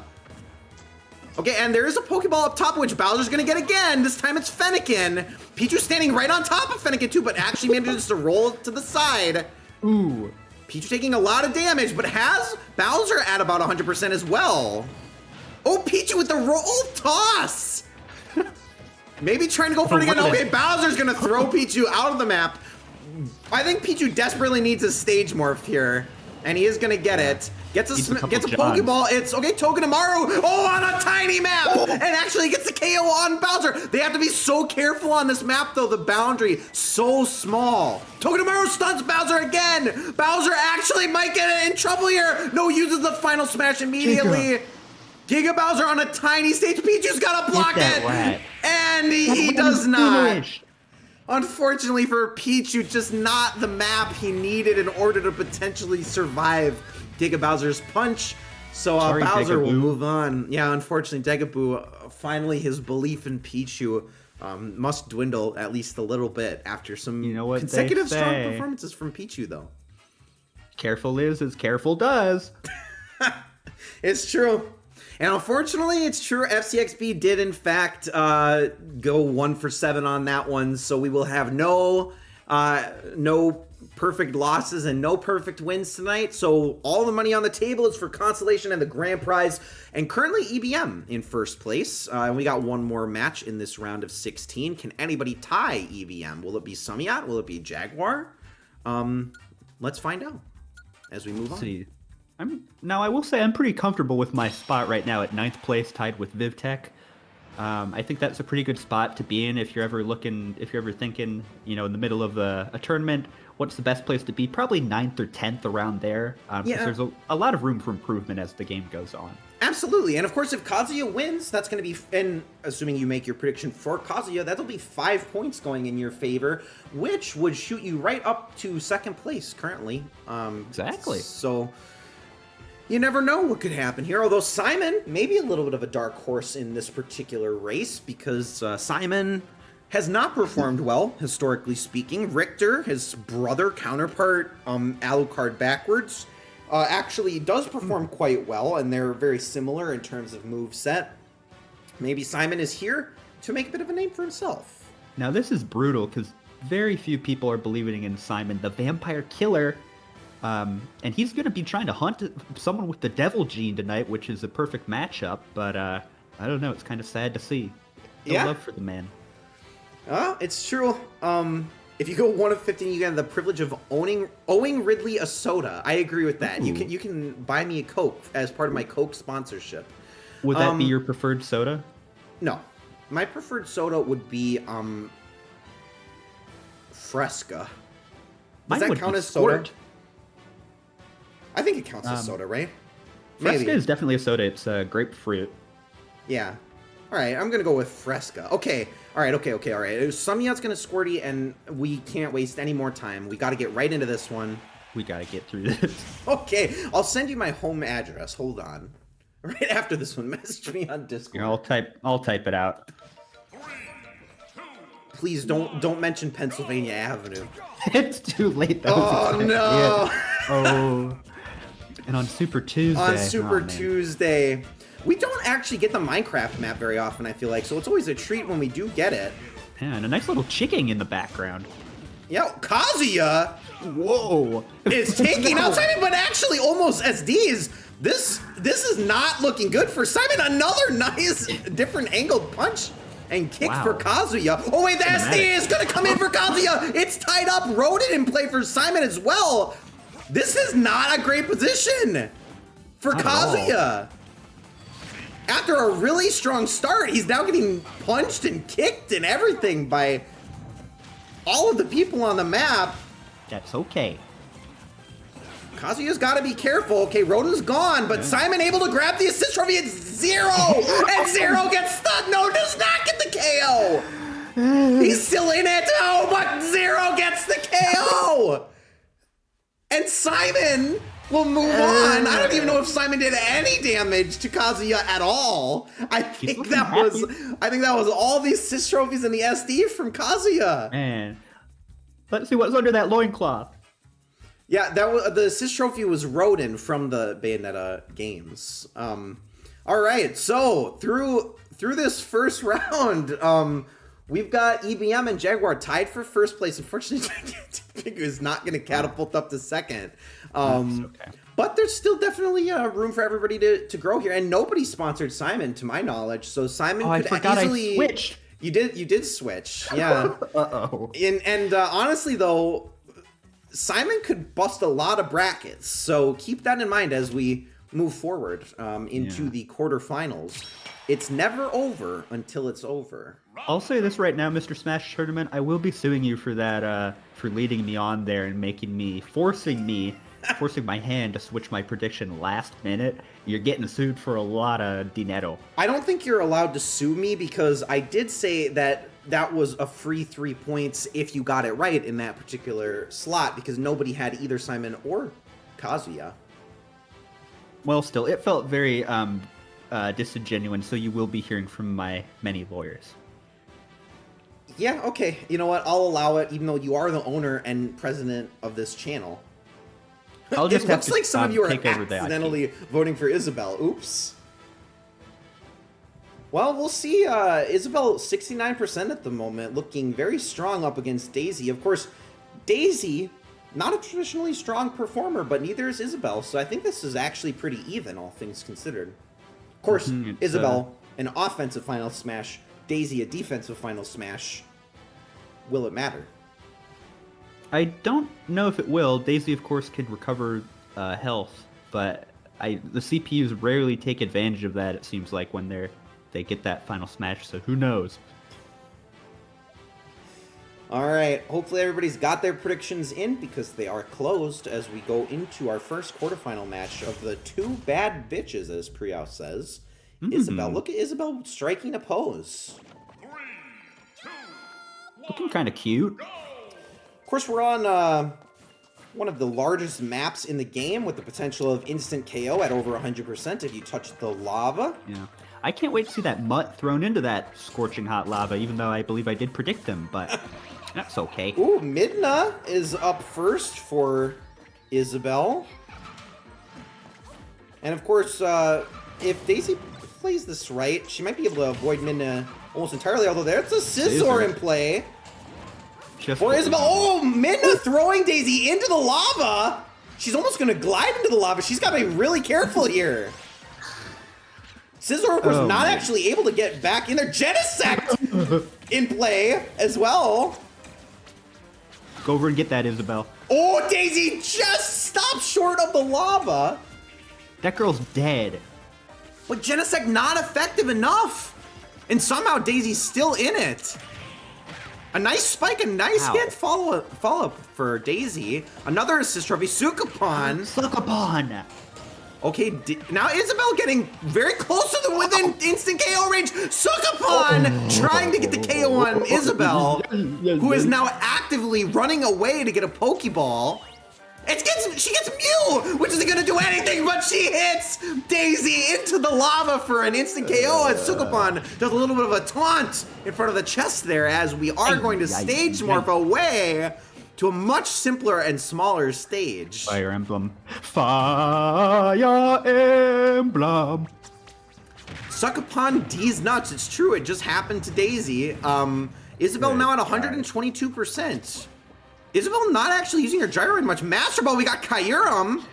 Okay, and there is a Pokeball up top, which Bowser's gonna get again. This time it's Fennekin. Pichu's standing right on top of Fennekin too, but actually manages to roll to the side. Ooh. Pichu taking a lot of damage, but has Bowser at about 100% as well. Oh, Pichu with the roll toss! Maybe trying to go for it again. Okay, Bowser's gonna throw Pichu out of the map. I think Pichu desperately needs a stage morph here, and he is gonna get it. Gets a Pokeball. It's okay, Togedemaru. Oh, on a tiny map, and actually gets the KO on Bowser. They have to be so careful on this map, though. The boundary so small. Togedemaru stuns Bowser again. Bowser actually might get in trouble here. No, uses the final smash immediately. Giga Bowser on a tiny stage. Pichu's gotta block it, and he does not. Unfortunately for Pichu, just not the map he needed in order to potentially survive Giga Bowser's punch. So Bowser will move on. Yeah, unfortunately, Degaboo, finally his belief in Pichu must dwindle at least a little bit after some consecutive strong performances from Pichu, though. Careful is as careful does. It's true. And unfortunately, it's true, FCXB did in fact go 1 for 7 on that one, so we will have no perfect losses and no perfect wins tonight. So all the money on the table is for consolation and the grand prize. And currently EBM in first place. We got one more match in this round of 16. Can anybody tie EBM? Will it be Sumiat? Will it be Jaguar? Let's find out as we move on. See. Now, I will say I'm pretty comfortable with my spot right now at 9th place, tied with Vivtech. I think that's a pretty good spot to be in if you're ever thinking, in the middle of a tournament, what's the best place to be? Probably 9th or 10th around there. Because there's a lot of room for improvement as the game goes on. Absolutely. And of course, if Kazuya wins, that's going to be, and assuming you make your prediction for Kazuya, that'll be 5 points going in your favor, which would shoot you right up to 2nd place currently. Exactly. So you never know what could happen here, although Simon may be a little bit of a dark horse in this particular race because Simon has not performed well, historically speaking. Richter, his brother counterpart, Alucard backwards, actually does perform quite well, and they're very similar in terms of moveset. Maybe Simon is here to make a bit of a name for himself. Now this is brutal because very few people are believing in Simon, the vampire killer. And he's going to be trying to hunt someone with the devil gene tonight, which is a perfect matchup. But I don't know. It's kind of sad to see. No love for the man. It's true. If you go 1 of 15, you get the privilege of owing Ridley a soda. I agree with that. Ooh. You can buy me a Coke as part of my Coke sponsorship. Would that be your preferred soda? No, my preferred soda would be Fresca. Does that count as soda? I think it counts as soda, right? Fresca is definitely a soda. It's grapefruit. Yeah. All right, I'm going to go with Fresca. Okay. All right. Sumiat's going to Squirty, and we can't waste any more time. We got to get right into this one. We got to get through this. Okay. I'll send you my home address. Hold on. Right after this one, message me on Discord. Here, I'll type it out. 3, 2, Please don't mention Pennsylvania Avenue. It's too late. Oh, no. Oh. And on Super Tuesday. Tuesday. We don't actually get the Minecraft map very often, I feel like, so it's always a treat when we do get it. Yeah, and a nice little chicken in the background. Yeah, Kazuya! Whoa! Is taking out Simon, but actually almost SDs. This is not looking good for Simon. Another nice, different angled punch and kick for Kazuya. Oh wait, the SD is gonna come in for Kazuya! It's tied up, Rodent in play for Simon as well. This is not a great position for Kazuya. After a really strong start, he's now getting punched and kicked and everything by all of the people on the map. That's okay. Kazuya's got to be careful. Okay, Roden's gone, but Simon able to grab the assist trophy. It's 0, and 0 gets stunned. No, does not get the KO. He's still in it. Oh, but 0 gets the KO. And Simon will move on. I don't even know if Simon did any damage to Kazuya at all. I think that was all the assist trophies in the SD from Kazuya. Man, let's see what's under that loincloth. Yeah, the assist trophy was Roden from the Bayonetta games. All right, so through this first round, we've got EBM and Jaguar tied for first place. Unfortunately, GiganticPingu is not going to catapult up to second. Okay. But there's still definitely room for everybody to grow here, and nobody sponsored Simon, to my knowledge. So Simon could easily. I switched. You did switch, yeah. Uh-oh. And honestly, though, Simon could bust a lot of brackets. So keep that in mind as we move forward into the quarterfinals. It's never over until it's over. I'll say this right now, Mr. Smash Tournament. I will be suing you for that, for leading me on there and forcing my hand to switch my prediction last minute. You're getting sued for a lot of dinero. I don't think you're allowed to sue me because I did say that was a free 3 points if you got it right in that particular slot because nobody had either Simon or Kazuya. Well, still, it felt very disingenuous, so you will be hearing from my many lawyers. Yeah, okay. You know what? I'll allow it, even though you are the owner and president of this channel. I'll just it have looks to, like some of you are take over the accidentally voting for Isabelle. Oops. Well, we'll see. Isabelle, 69% at the moment, looking very strong up against Daisy. Of course, Daisy, not a traditionally strong performer, but neither is Isabelle, so I think this is actually pretty even, all things considered. Of course, Isabelle, an offensive final smash, Daisy, a defensive final smash. Will it matter? I don't know if it will. Daisy, of course, can recover health, but the CPUs rarely take advantage of that, it seems like, when they get that final smash, so who knows? All right, hopefully everybody's got their predictions in because they are closed as we go into our first quarterfinal match of the two bad bitches, as Priyao says. Isabelle, look at Isabelle striking a pose. 3, 2, 1. Looking kind of cute. Of course, we're on one of the largest maps in the game with the potential of instant KO at over 100% if you touch the lava. Yeah. I can't wait to see that mutt thrown into that scorching hot lava, even though I believe I did predict them, but that's okay. Ooh, Midna is up first for Isabelle. And of course, if Daisy plays this right, she might be able to avoid Midna almost entirely, although there's a scissor in play. For Isabelle. Oh, Midna throwing Daisy into the lava. She's almost going to glide into the lava. She's got to be really careful here. Scissor, of course, not actually able to get back in there. Genesect in play as well. Go over and get that, Isabelle. Oh, Daisy just stopped short of the lava. That girl's dead. But Genesect not effective enough. And somehow Daisy's still in it. A nice spike, a nice hit follow-up for Daisy. Another assist trophy, Sukapon. Sukapon! Okay, now Isabelle getting very close to the within instant KO range. Sukapon trying to get the KO on Isabelle, who is now actively running away to get a Pokeball. She gets Mew, which isn't gonna do anything, but she hits Daisy into the lava for an instant KO as Sukapon does a little bit of a taunt in front of the chest there as we are going to stage morph away to a much simpler and smaller stage. Fire Emblem. Fire Emblem. Sukapon D's nuts. It's true. It just happened to Daisy. Isabelle now at 122%. Isabelle not actually using her gyroid much. Master Ball, we got Kyurem.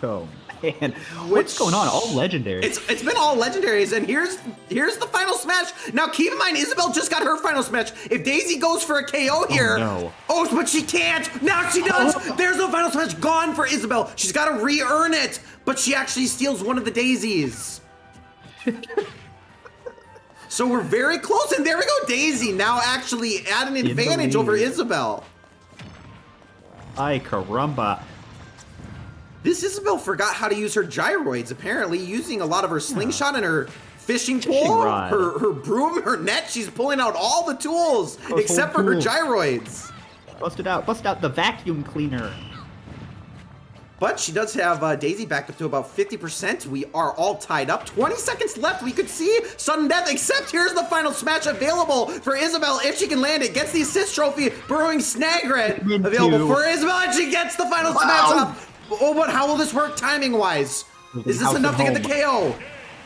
Oh man, what's going on? All legendaries. It's been all legendaries, and here's the final smash. Now keep in mind, Isabelle just got her final smash. If Daisy goes for a KO here, but she can't. Now she does. There's no final smash gone for Isabelle. She's got to re-earn it, but she actually steals one of the daisies. So we're very close, and there we go. Daisy now actually at an advantage over Isabelle. Ay caramba. This Isabelle forgot how to use her gyroids, apparently, using a lot of her slingshot and her fishing pole, rod. her broom, her net. She's pulling out all the tools Household except for her tools. gyroids. Bust it out. Bust out the vacuum cleaner. But she does have Daisy backed up to about 50%. We are all tied up. 20 seconds left. We could see sudden death, except here's the final smash available for Isabelle if she can land it. Gets the assist trophy. Burrowing Snagret available for Isabelle, and she gets the final smash up. Oh, but how will this work timing-wise? Is this enough to get the KO?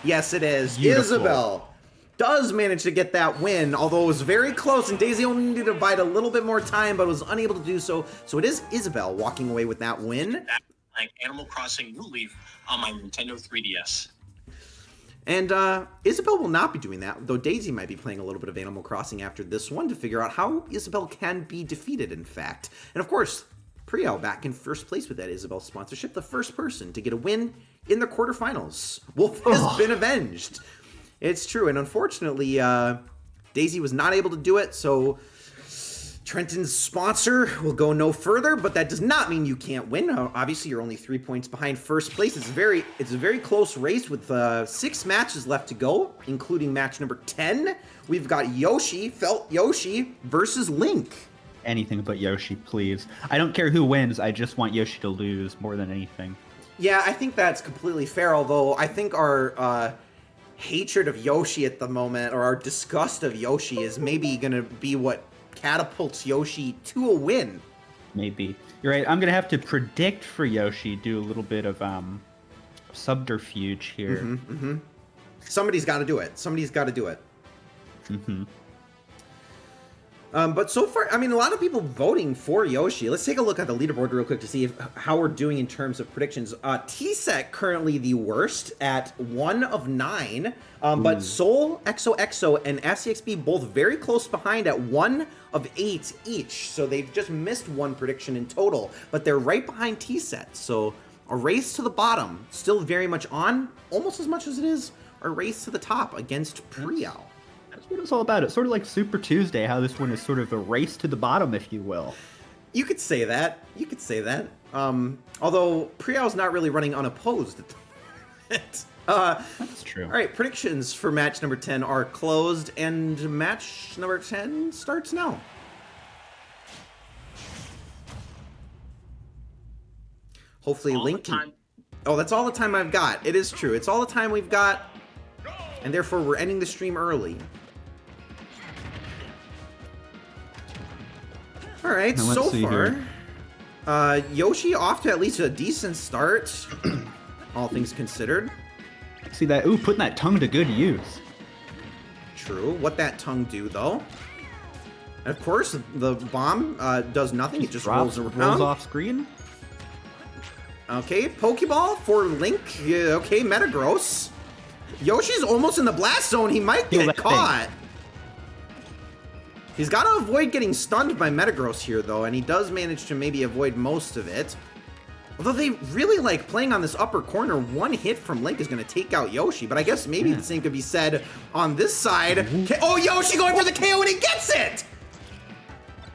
Yes, it is. Beautiful. Isabelle does manage to get that win, although it was very close, and Daisy only needed to bide a little bit more time, but was unable to do so. So it is Isabelle walking away with that win. Like Animal Crossing New Leaf on my Nintendo 3DS. And Isabelle will not be doing that, though Daisy might be playing a little bit of Animal Crossing after this one to figure out how Isabelle can be defeated, in fact. And of course, Priel back in first place with that Isabelle sponsorship, the first person to get a win in the quarterfinals. Wolf has been avenged. It's true, and unfortunately, Daisy was not able to do it, so Trenton's sponsor will go no further, but that does not mean you can't win. Obviously, you're only 3 points behind first place. It's a very close race with 6 matches left to go, including match number 10. We've got Felt Yoshi versus Link. Anything but Yoshi, please. I don't care who wins. I just want Yoshi to lose more than anything. Yeah, I think that's completely fair, although I think our hatred of Yoshi at the moment, or our disgust of Yoshi, is maybe going to be what catapults Yoshi to a win. Maybe. You're right. I'm going to have to predict for Yoshi, do a little bit of subterfuge here. Somebody's got to do it. Somebody's got to do it. But so far, I mean, a lot of people voting for Yoshi. Let's take a look at the leaderboard real quick to see how we're doing in terms of predictions. T-Set currently the worst at 1 of 9. But Soul, XOXO, and FCXB both very close behind at 1 of 8 each. So they've just missed one prediction in total. But they're right behind T-Set. So a race to the bottom, still very much on, almost as much as it is a race to the top against Priel. That's what it's all about. It's sort of like Super Tuesday, how this one is sort of a race to the bottom, if you will. You could say that. You could say that. Although Priel's not really running unopposed at the moment. That's true. All right, predictions for match number 10 are closed, and match number 10 starts now. Hopefully Link can... Oh, that's all the time I've got. It is true. It's all the time we've got, and therefore we're ending the stream early. All right, Now, let's so see far, here. Yoshi off to at least a decent start, all things considered. See that? Ooh, putting that tongue to good use. True. What that tongue do, though? And of course, the bomb does nothing. It just rolls around. Rolls off screen. Okay, Pokeball for Link. Yeah, okay, Metagross. Yoshi's almost in the blast zone. He might Feel get that caught. He's got to avoid getting stunned by Metagross here, though, and he does manage to maybe avoid most of it. Although they really like playing on this upper corner, one hit from Link is going to take out Yoshi, but I guess maybe the same could be said on this side. Oh, Yoshi going for the KO, and he gets it!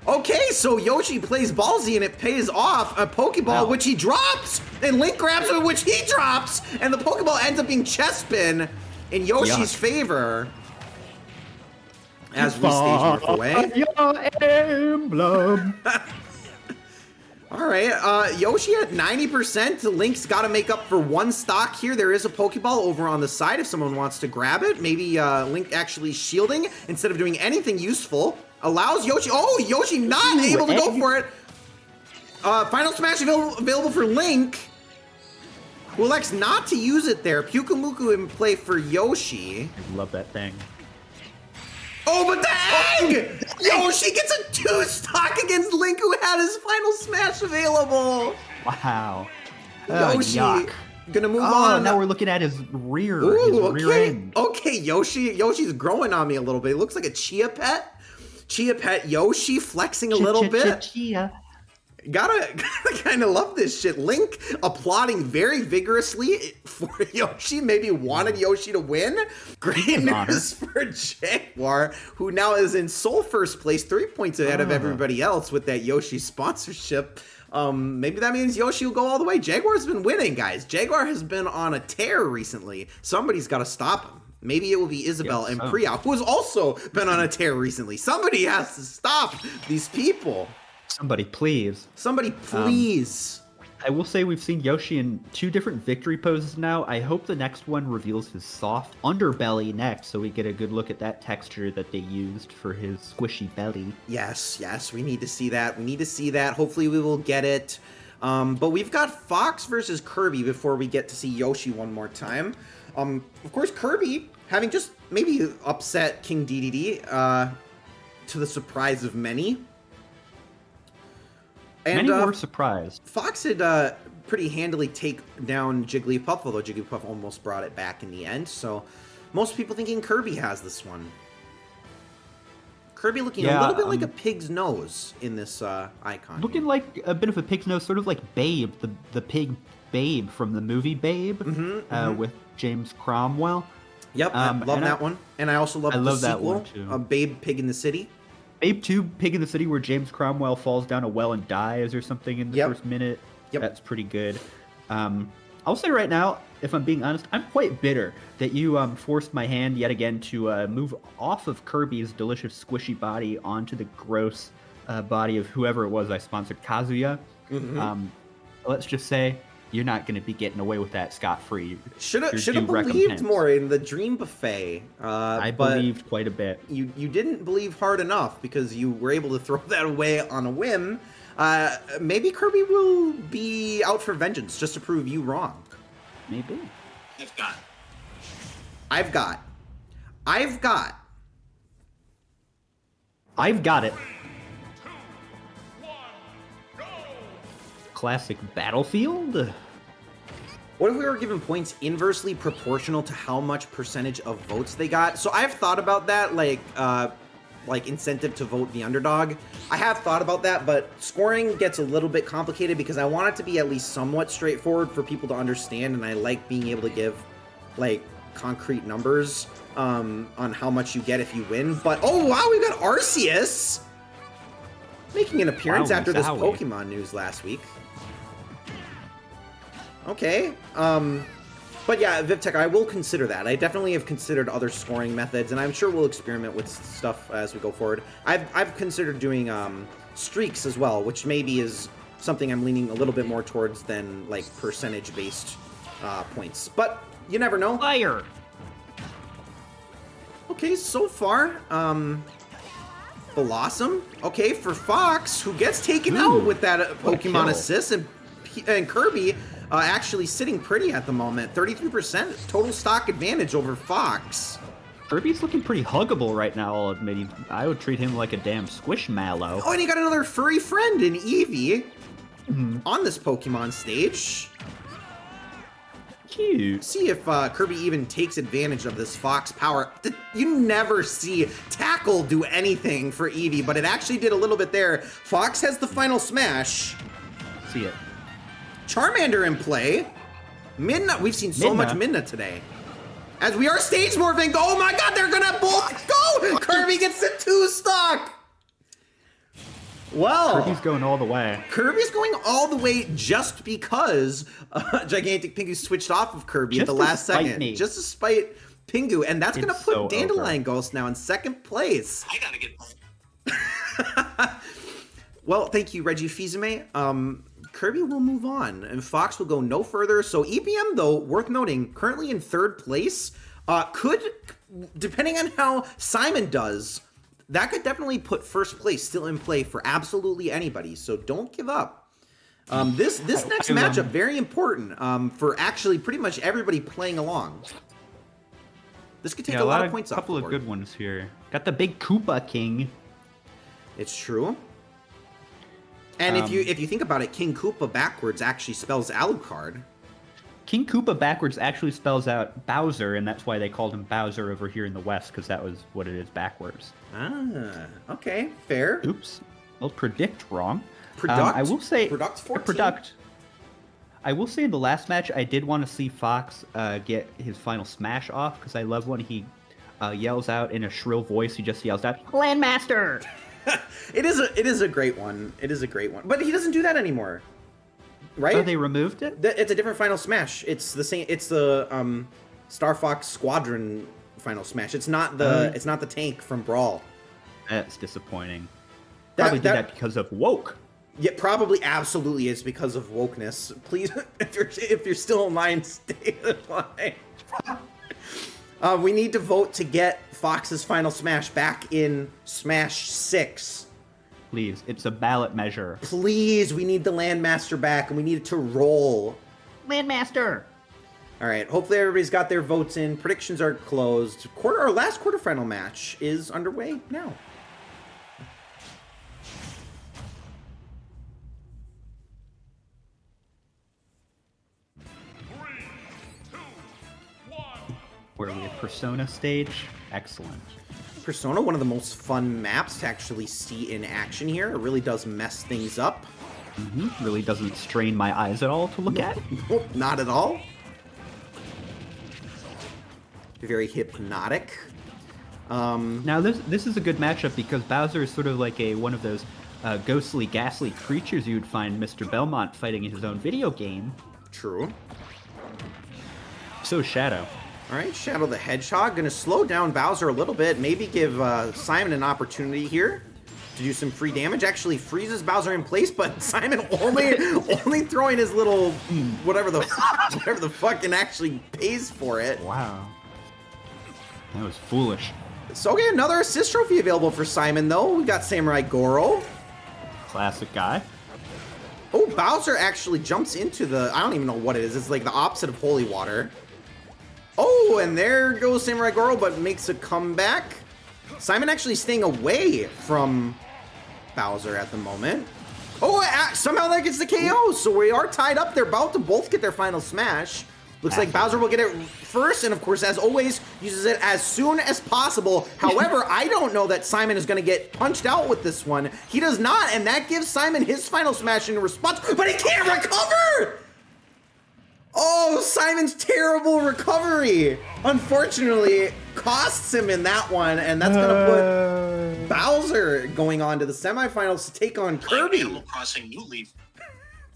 Okay, so Yoshi plays ballsy, and it pays off. A Pokeball, which he drops, and Link grabs it, which he drops, and the Pokeball ends up being chest spin in Yoshi's favor. As we stage move away. Your emblem. All right, Yoshi at 90%. Link's got to make up for one stock here. There is a Pokeball over on the side if someone wants to grab it. Maybe Link actually shielding instead of doing anything useful. Allows Yoshi... Oh, Yoshi not able to go for it. Final Smash available for Link. Who elects not to use it there. Pyukumuku in play for Yoshi. I love that thing. Oh, but the egg! Yoshi gets a 2 stock against Link, who had his final smash available. Wow. Yoshi Yuck. gonna move on. Now we're looking at his rear. Ooh, his rear okay. end. Okay, Yoshi's growing on me a little bit. It looks like a Chia Pet. Chia Pet Yoshi flexing a little bit. Chia. Gotta kind of love this shit. Link applauding very vigorously for Yoshi. Maybe wanted Yoshi to win. Great news for Jaguar, who now is in sole first place, 3 points ahead of everybody else with that Yoshi sponsorship. Maybe that means Yoshi will go all the way. Jaguar's been winning, guys. Jaguar has been on a tear recently. Somebody's got to stop him. Maybe it will be Isabelle and Priya, who has also been on a tear recently. Somebody has to stop these people. Somebody, please. Somebody, please. I will say we've seen Yoshi in 2 different victory poses now. I hope the next one reveals his soft underbelly next, so we get a good look at that texture that they used for his squishy belly. Yes, we need to see that. Hopefully we will get it. But we've got Fox versus Kirby before we get to see Yoshi one more time. Of course, Kirby, having just maybe upset King DDD, to the surprise of many. And, many were surprised. Fox had pretty handily take down Jigglypuff, although Jigglypuff almost brought it back in the end. So most people thinking Kirby has this one. Kirby looking a little bit like a pig's nose in this icon. Looking like a bit of a pig's nose, sort of like Babe, the pig Babe from the movie Babe, with James Cromwell. Yep, I love that one. And I also love the sequel, Babe, Pig in the City. Babe 2, Pig in the City, where James Cromwell falls down a well and dies or something in the first minute. Yep. That's pretty good. I'll say right now, if I'm being honest, I'm quite bitter that you forced my hand yet again to move off of Kirby's delicious squishy body onto the gross body of whoever it was I sponsored, Kazuya. Let's just say you're not going to be getting away with that scot-free. Should have believed more in the Dream Buffet. I believed quite a bit. You didn't believe hard enough because you were able to throw that away on a whim. Maybe Kirby will be out for vengeance just to prove you wrong. Maybe. I've got it. Classic Battlefield. What if we were given points inversely proportional to how much percentage of votes they got? So I've thought about that, like incentive to vote the underdog. I have thought about that, but scoring gets a little bit complicated because I want it to be at least somewhat straightforward for people to understand, and I like being able to give like concrete numbers on how much you get if you win. But oh wow, we got Arceus making an appearance after this Pokemon news last week. Okay, but yeah, Vivtech, I will consider that. I definitely have considered other scoring methods, and I'm sure we'll experiment with stuff as we go forward. I've considered doing streaks as well, which maybe is something I'm leaning a little bit more towards than like percentage-based points. But you never know. Fire. Okay, so far, Blossom. Okay, for Fox, who gets taken out with that Pokemon assist, and Kirby. Actually sitting pretty at the moment. 33% total stock advantage over Fox. Kirby's looking pretty huggable right now, I'll admit. I would treat him like a damn squishmallow. Oh, and he got another furry friend in Eevee on this Pokemon stage. Cute. See if Kirby even takes advantage of this Fox power. You never see Tackle do anything for Eevee, but it actually did a little bit there. Fox has the final smash. See it. Charmander in play. Midna, we've seen so much Midna today. As we are stage morphing, oh my god, they're gonna both go! Kirby gets the 2 stock! Well, Kirby's going all the way. Kirby's going all the way just because GiganticPingu switched off of Kirby at the last second. Just to spite Pingu, and that's gonna put Dandelion Ghost now in 2nd place. I gotta get Well, thank you, Reggie Fizeme. Kirby will move on, and Fox will go no further. So EPM, though, worth noting, currently in 3rd place, could, depending on how Simon does, that could definitely put 1st place still in play for absolutely anybody. So don't give up. This next matchup, very important for actually pretty much everybody playing along. This could take a lot of points off the board. A couple of good ones here. Got the big Koopa King. It's true. And if you think about it, King Koopa backwards actually spells Alucard. King Koopa backwards actually spells out Bowser, and that's why they called him Bowser over here in the West, because that was what it is backwards. Ah, okay, fair. Oops. Well, predict wrong. I will say Product 14. I will say in the last match, I did want to see Fox get his final smash off, because I love when he yells out in a shrill voice. He just yells out, Landmaster! It is a great one. It is a great one. But he doesn't do that anymore. Right? Oh, they removed it? It's a different Final Smash. It's the same. It's the Star Fox Squadron Final Smash. It's not the tank from Brawl. That's disappointing. Probably did that because of woke. Yeah, probably absolutely is because of wokeness. Please, if you're still in line, stay in line. We need to vote to get Fox's Final Smash back in Smash 6. Please, it's a ballot measure. Please, we need the Landmaster back, and we need it to roll. Landmaster! All right, hopefully everybody's got their votes in. Predictions are closed. Our last quarterfinal match is underway now. Where we have Persona stage. Excellent. Persona, one of the most fun maps to actually see in action here. It really does mess things up. Really doesn't strain my eyes at all to look at. Nope, not at all. Very hypnotic. Now this is a good matchup because Bowser is sort of like one of those ghostly, ghastly creatures you would find Mr. Belmont fighting in his own video game. True. So is Shadow. All right, Shadow the Hedgehog gonna slow down Bowser a little bit. Maybe give Simon an opportunity here to do some free damage. Actually freezes Bowser in place, but Simon only throwing his little whatever the fuck and actually pays for it. Wow. That was foolish. So okay, another assist trophy available for Simon though. We got Samurai Goro. Classic guy. Oh, Bowser actually jumps into I don't even know what it is. It's like the opposite of Holy Water. Oh, and there goes Samurai Goro, but makes a comeback. Simon actually staying away from Bowser at the moment. Oh, somehow that gets the KO, so we are tied up. They're about to both get their final smash. Looks like Bowser will get it first, and of course, as always, uses it as soon as possible. However, I don't know that Simon is going to get punched out with this one. He does not, and that gives Simon his final smash in response, but he can't recover! Oh, Simon's terrible recovery, unfortunately, costs him in that one, and that's going to put Bowser going on to the semifinals to take on Kirby. Animal Crossing New Leaf.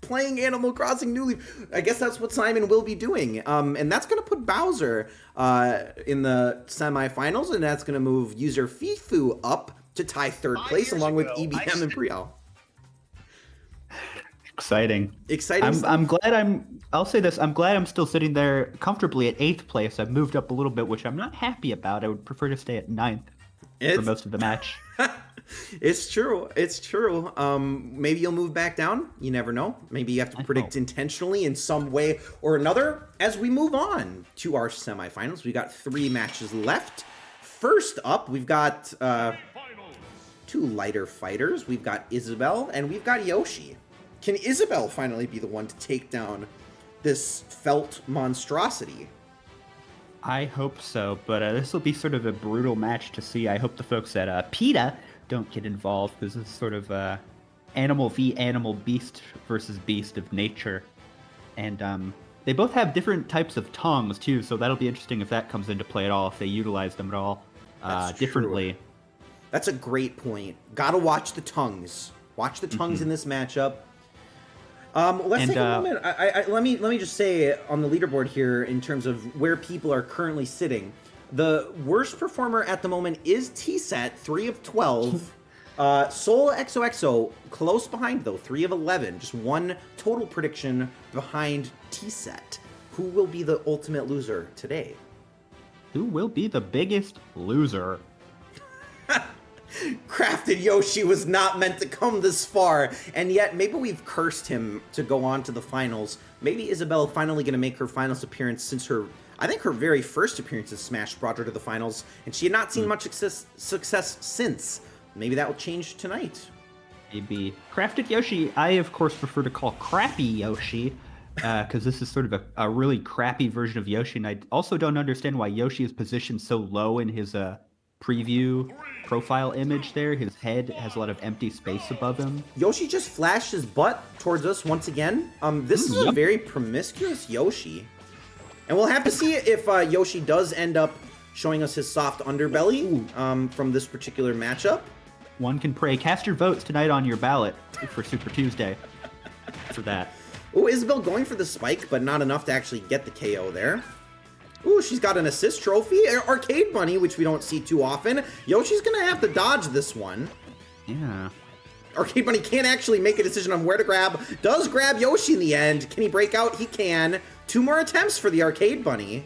Playing Animal Crossing New Leaf. I guess that's what Simon will be doing. And that's going to put Bowser in the semifinals, and that's going to move user Fifu up to tie third place along with EBM and Brielle. Exciting. Exciting. I'll say this. I'm glad I'm still sitting there comfortably at 8th place. I've moved up a little bit, which I'm not happy about. I would prefer to stay at 9th for most of the match. It's true. It's true. Maybe you'll move back down. You never know. Maybe you have to predict intentionally in some way or another. As we move on to our semifinals, we got 3 matches left. First up, we've got 2 lighter fighters. We've got Isabelle and we've got Yoshi. Can Isabelle finally be the one to take down this felt monstrosity? I hope so, but this will be sort of a brutal match to see. I hope the folks at PETA don't get involved, because this is sort of animal v animal, beast versus beast of nature. And they both have different types of tongues, too, so that'll be interesting if that comes into play at all, if they utilize them at all differently. True. That's a great point. Gotta watch the tongues. Watch the tongues in this matchup. Let's take a moment. Let me just say on the leaderboard here, in terms of where people are currently sitting, the worst performer at the moment is T-Set, 3 of 12. Soul XOXO, close behind though, 3 of 11. Just one total prediction behind T-Set. Who will be the ultimate loser today? Who will be the biggest loser? Crafted Yoshi was not meant to come this far, and yet maybe we've cursed him to go on to the finals. Maybe Isabelle finally going to make her finals appearance since I think her very first appearance in Smash brought her to the finals, and she had not seen much success since. Maybe that will change tonight. Maybe. Crafted Yoshi, I of course prefer to call Crappy Yoshi, because this is sort of a really crappy version of Yoshi, and I also don't understand why Yoshi is positioned so low in his preview profile image there. His head has a lot of empty space above him. Yoshi just flashed his butt towards us once again. This is a very promiscuous Yoshi. And we'll have to see if Yoshi does end up showing us his soft underbelly from this particular matchup. One can pray. Cast your votes tonight on your ballot for Super Tuesday for that. Ooh, Isabelle going for the spike, but not enough to actually get the KO there. Ooh, she's got an assist trophy. Arcade Bunny, which we don't see too often. Yoshi's going to have to dodge this one. Yeah. Arcade Bunny can't actually make a decision on where to grab. Does grab Yoshi in the end. Can he break out? He can. 2 more attempts for the Arcade Bunny.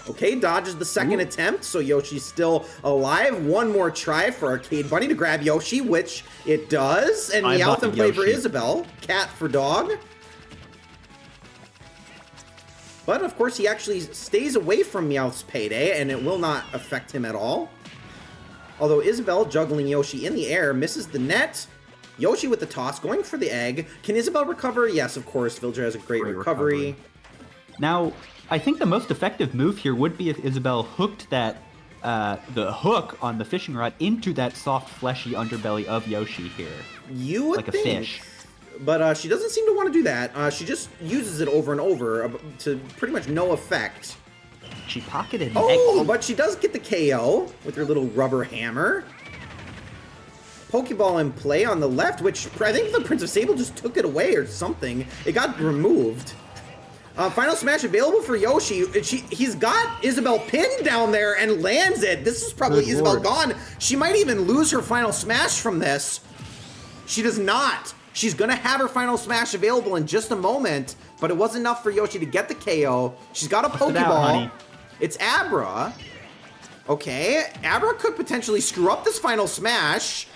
Okay, dodges the second attempt, so Yoshi's still alive. 1 more try for Arcade Bunny to grab Yoshi, which it does. And Meowth and play for Isabelle. Cat for dog. But, of course, he actually stays away from Meowth's payday, and it will not affect him at all. Although Isabelle, juggling Yoshi in the air, misses the net. Yoshi with the toss, going for the egg. Can Isabelle recover? Yes, of course. Villager has a great recovery. Now, I think the most effective move here would be if Isabelle hooked that the hook on the fishing rod into that soft, fleshy underbelly of Yoshi here. You would like think. A fish. But she doesn't seem to want to do that. She just uses it over and over to pretty much no effect. She pocketed an Oh, egg. but she does get the KO with her little rubber hammer. Pokeball in play on the left, which I think the Prince of Sable just took it away or something. It got removed. Final Smash available for Yoshi. He's got Isabelle pinned down there and lands it. This is probably Good Isabelle Lord. gone. She might even lose her Final Smash from this. She does not. She's going to have her Final Smash available in just a moment, but it was enough for Yoshi to get the KO. She's got a Bust it out, Pokeball. honey. It's Abra. Okay, Abra could potentially screw up this Final Smash.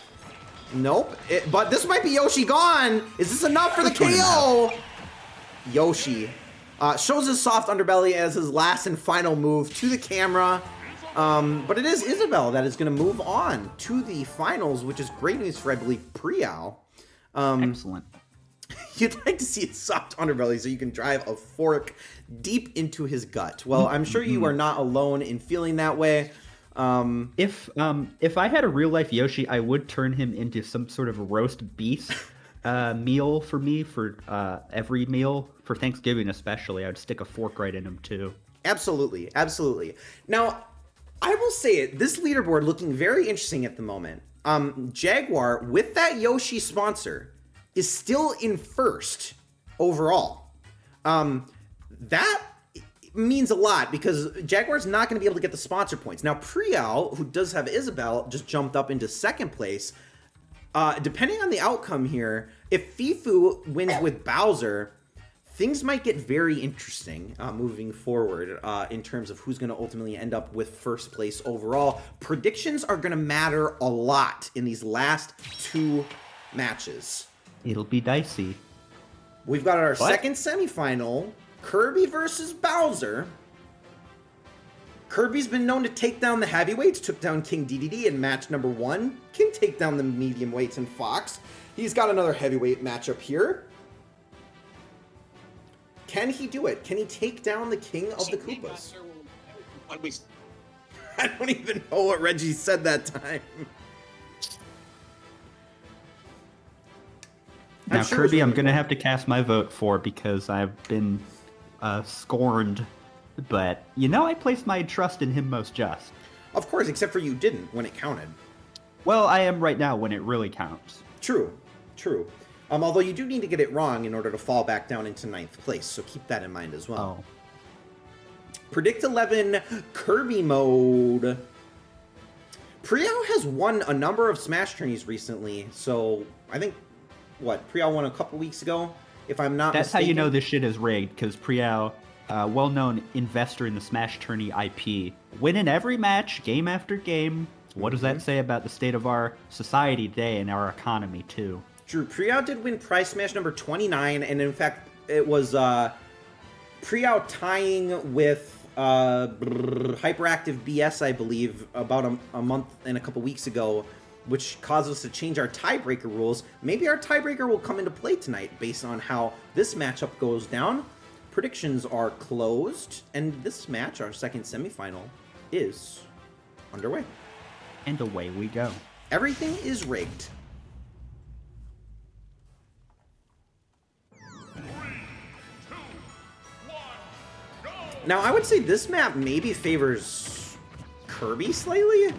Nope, but this might be Yoshi gone. Is this enough for the KO? Yoshi shows his soft underbelly as his last and final move to the camera. But it is Isabelle that is going to move on to the finals, which is great news for, I believe, Prial. Excellent. You'd like to see his soft underbelly so you can drive a fork deep into his gut. Well, I'm sure you are not alone in feeling that way. If I had a real life Yoshi, I would turn him into some sort of roast beef meal for me for every meal for Thanksgiving, especially. I would stick a fork right in him too. Absolutely, absolutely. Now, I will say it. This leaderboard looking very interesting at the moment. Jaguar with that Yoshi sponsor is still in first overall. That means a lot because Jaguar's not going to be able to get the sponsor points. Now, Prial, who does have Isabelle, just jumped up into second place. Depending on the outcome here, if Fifu wins with Bowser, things might get very interesting moving forward in terms of who's going to ultimately end up with first place overall. Predictions are going to matter a lot in these last 2 matches. It'll be dicey. We've got our second semifinal, Kirby versus Bowser. Kirby's been known to take down the heavyweights, took down King DDD in match number 1, can take down the medium weights and Fox. He's got another heavyweight matchup here. Can he do it? Can he take down the King of the Koopas? I don't even know what Reggie said that time. Now, Kirby, I'm going to have to cast my vote for because I've been scorned. But, I placed my trust in him most just. Of course, except for you didn't when it counted. Well, I am right now when it really counts. True, true. Although you do need to get it wrong in order to fall back down into 9th place, so keep that in mind as well. Oh. Predict 11 Kirby mode. Prial has won a number of Smash tourneys recently, so I think, Prial won a couple weeks ago, if I'm not That's mistaken. how you know this shit is rigged, because Prial, well-known investor in the SmashTourney IP, winning every match, game after game. What does that say about the state of our society today and our economy, too? Drew, Prial did win Prize Smash number 29, and in fact, it was Prial tying with Hyperactive BS, I believe, about a month and a couple weeks ago, which caused us to change our tiebreaker rules. Maybe our tiebreaker will come into play tonight based on how this matchup goes down. Predictions are closed, and this match, our second semifinal, is underway. And away we go. Everything is rigged. 3, 2, 1, go! Now, I would say this map maybe favors Kirby slightly.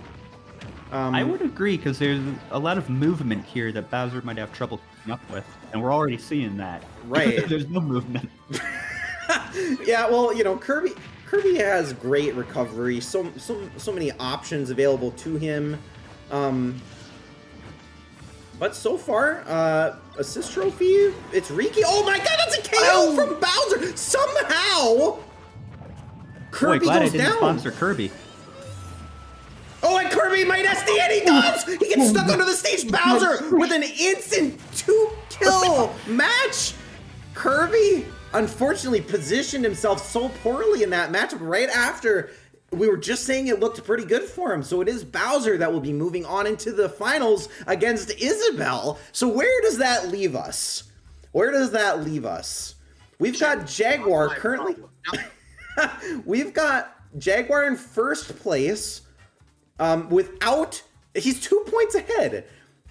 I would agree, because there's a lot of movement here that Bowser might have trouble keeping up with, and we're already seeing that. Right. There's no movement. Yeah, well, you know, Kirby has great recovery. So many options available to him. But so far, assist trophy, it's Riki. Oh my god, that's a KO from Bowser! Somehow, Kirby Boy, glad I goes didn't down. sponsor Kirby. Oh, and Kirby might SD, and he does! He gets stuck onto the stage. Bowser with an instant 2-kill match. Kirby, unfortunately, positioned himself so poorly in that matchup right after we were just saying it looked pretty good for him. So it is Bowser that will be moving on into the finals against Isabelle. So where does that leave us? Where does that leave us? We've got Jaguar currently. We've got Jaguar in first place. He's 2 points ahead.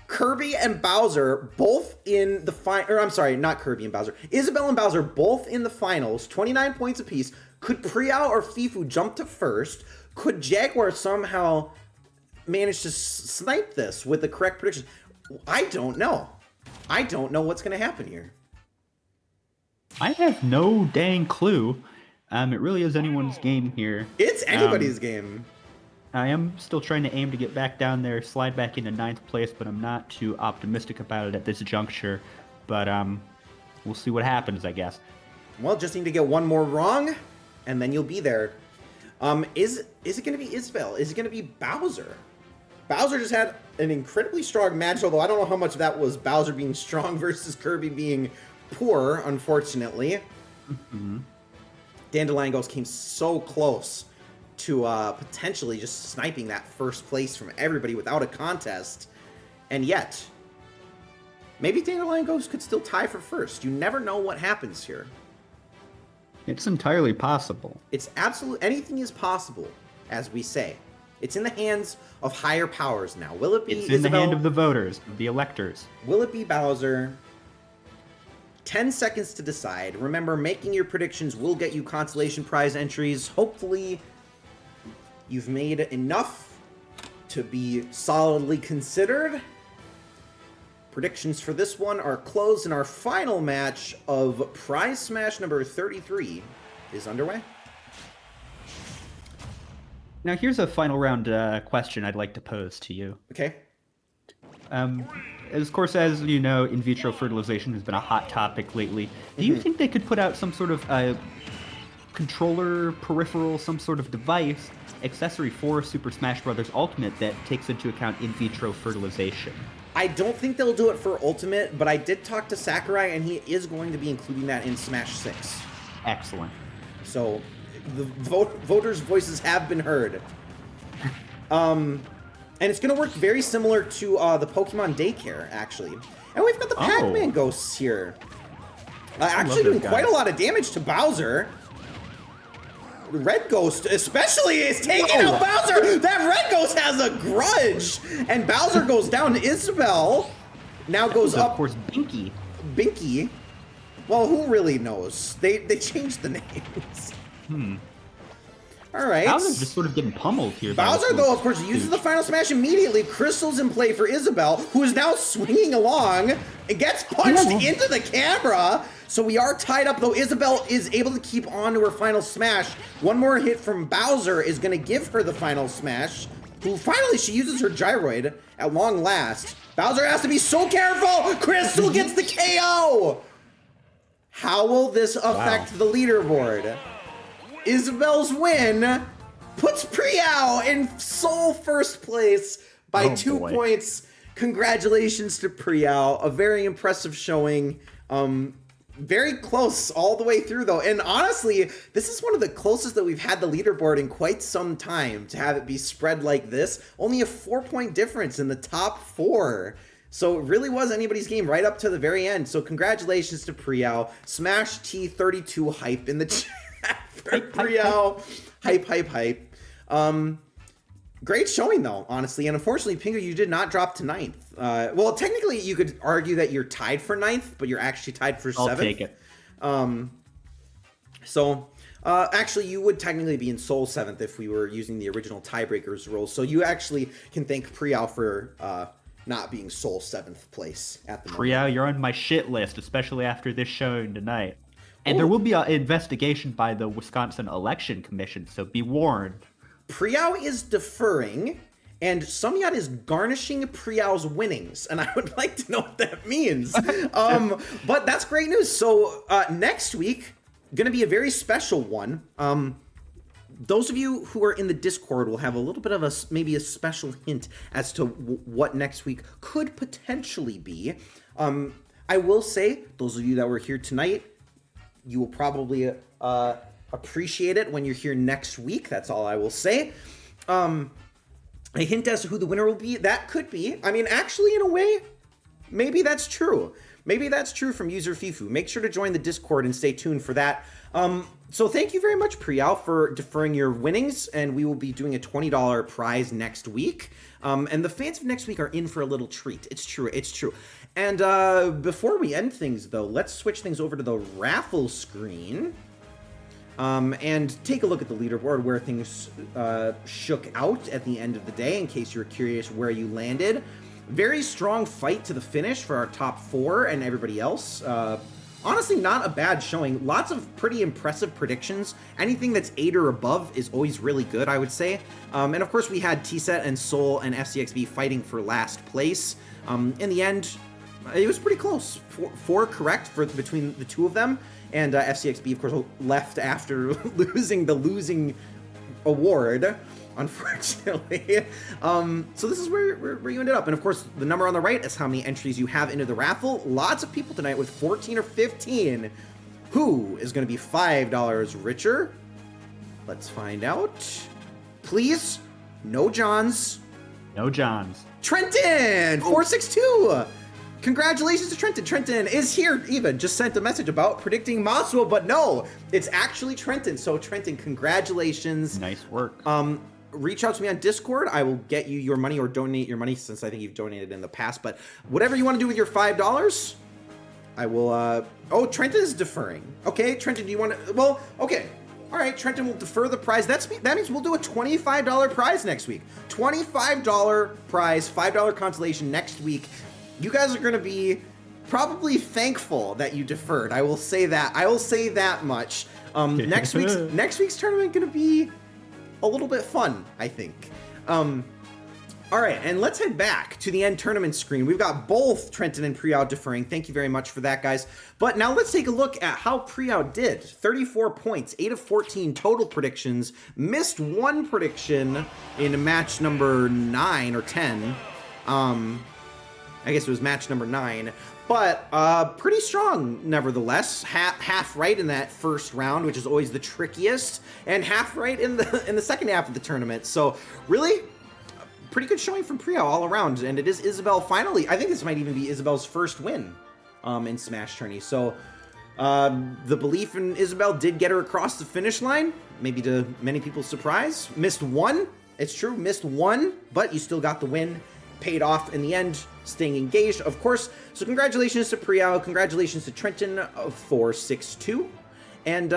Kirby and Bowser both in the I'm sorry, not Kirby and Bowser. Isabelle and Bowser both in the finals, 29 points apiece. Could Priao or Fifu jump to first? Could Jaguar somehow manage to snipe this with the correct prediction? I don't know. I don't know what's going to happen here. I have no dang clue. It really is anyone's game here. It's anybody's game. I am still trying to aim to get back down there, slide back into 9th place, but I'm not too optimistic about it at this juncture. But we'll see what happens, I guess. Well, just need to get one more wrong, and then you'll be there. Is it going to be Isabelle? Is it going to be Bowser? Bowser just had an incredibly strong match, although I don't know how much of that was Bowser being strong versus Kirby being poor, unfortunately. Mm-hmm. Dandelion Ghost came so close to potentially just sniping that first place from everybody without a contest. And yet, maybe Dandelion Ghost could still tie for first. You never know what happens here. It's entirely possible. It's anything is possible, as we say. It's in the hands of higher powers now. Will it be It's in Isabelle? the hand of the voters, of the electors. Will it be Bowser? 10 seconds to decide. Remember, making your predictions will get you consolation prize entries. Hopefully, you've made enough to be solidly considered. Predictions for this one are closed, and our final match of Prize Smash number 33 is underway. Now, here's a final round question I'd like to pose to you. Okay. Of course, as you know, in vitro fertilization has been a hot topic lately. Do you think they could put out some sort of controller, peripheral, some sort of device, accessory for Super Smash Bros. Ultimate that takes into account in vitro fertilization? I don't think they'll do it for Ultimate, but I did talk to Sakurai, and he is going to be including that in Smash 6. Excellent. So, the voters' voices have been heard. And it's going to work very similar to the Pokemon Daycare, actually. And we've got the Pac-Man ghosts here. Actually doing quite a lot of damage to Bowser. The Red Ghost especially is taking out Bowser! That Red Ghost has a grudge! And Bowser goes down. Isabelle now goes up. Of course, Binky. Binky? Well, who really knows? They changed the names. All right. Bowser's just sort of getting pummeled here. Bowser, though, of course, uses the final smash immediately. Crystal's in play for Isabelle, who is now swinging along and gets punched into the camera. So we are tied up, though. Isabelle is able to keep on to her final smash. One more hit from Bowser is going to give her the final smash, who finally she uses her gyroid at long last. Bowser has to be so careful. Crystal gets the KO. How will this affect the leaderboard? Isabelle's win puts Priao in sole first place by 2 points. Congratulations to Priao. A very impressive showing. Very close all the way through, though. And honestly, this is one of the closest that we've had the leaderboard in quite some time to have it be spread like this. Only a 4-point difference in the top 4. So it really was anybody's game right up to the very end. So congratulations to Priao. Smash T32 hype in the chat. Priao, hype. Great showing, though, honestly. And unfortunately, Pingu, you did not drop to 9th. Well, technically, you could argue that you're tied for 9th, but you're actually tied for 7th. I'll take it. So, Actually, you would technically be in Soul 7th if we were using the original tiebreakers rules. So you actually can thank Prial for not being Soul 7th place at the moment. Prial, you're on my shit list, especially after this showing tonight. And there will be an investigation by the Wisconsin Election Commission, so be warned. Prial is deferring, and Somyat is garnishing Prial's winnings, and I would like to know what that means. But that's great news. So next week, going to be a very special one. Those of you who are in the Discord will have a little bit of maybe a special hint as to what next week could potentially be. I will say, those of you that were here tonight, you will probably appreciate it when you're here next week. That's all I will say. A hint as to who the winner will be, that could be. I mean, actually, in a way, maybe that's true. Maybe that's true from user Fifu. Make sure to join the Discord and stay tuned for that. So thank you very much, Prial, for deferring your winnings, and we will be doing a $20 prize next week. And the fans of next week are in for a little treat. It's true, it's true. And before we end things, though, let's switch things over to the raffle screen and take a look at the leaderboard where things shook out at the end of the day, in case you're curious where you landed. Very strong fight to the finish for our top 4 and everybody else. Honestly, not a bad showing. Lots of pretty impressive predictions. Anything that's 8 or above is always really good, I would say. And of course, we had T-Set and Soul and FCXB fighting for last place. In the end, it was pretty close. Four correct between the two of them. And FCXB, of course, left after losing the losing award, unfortunately. So this is where you ended up. And of course, the number on the right is how many entries you have into the raffle. Lots of people tonight with 14 or 15. Who is going to be $5 richer? Let's find out. Please, no Johns. No Johns. Trenton, 462. Congratulations to Trenton. Trenton is here even. Just sent a message about predicting Maslow, but no, it's actually Trenton. So Trenton, congratulations. Nice work. Reach out to me on Discord. I will get you your money or donate your money, since I think you've donated in the past. But whatever you want to do with your $5, I will. Oh, Trenton is deferring. Okay, Trenton, do you want to? Well, okay. All right, Trenton will defer the prize. That means we'll do a $25 prize next week. $25 prize, $5 consolation next week. You guys are going to be probably thankful that you deferred. I will say that. I will say that much. Next week's tournament going to be a little bit fun, I think. All right, and let's head back to the end tournament screen. We've got both Trenton and Priyaw deferring. Thank you very much for that, guys. But now let's take a look at how Priyaw did. 34 points, 8 of 14 total predictions. Missed one prediction in match number 9 or 10. I guess it was match number 9. But pretty strong, nevertheless. Half right in that first round, which is always the trickiest, and half right in the second half of the tournament. So really, pretty good showing from Priyaw all around. And it is Isabelle finally. I think this might even be Isabelle's first win in SmashTourney. So the belief in Isabelle did get her across the finish line, maybe to many people's surprise. Missed one. It's true, missed one, but you still got the win. Paid off in the end, staying engaged, of course. So congratulations to Priyaw, congratulations to Trenton for 6-2. And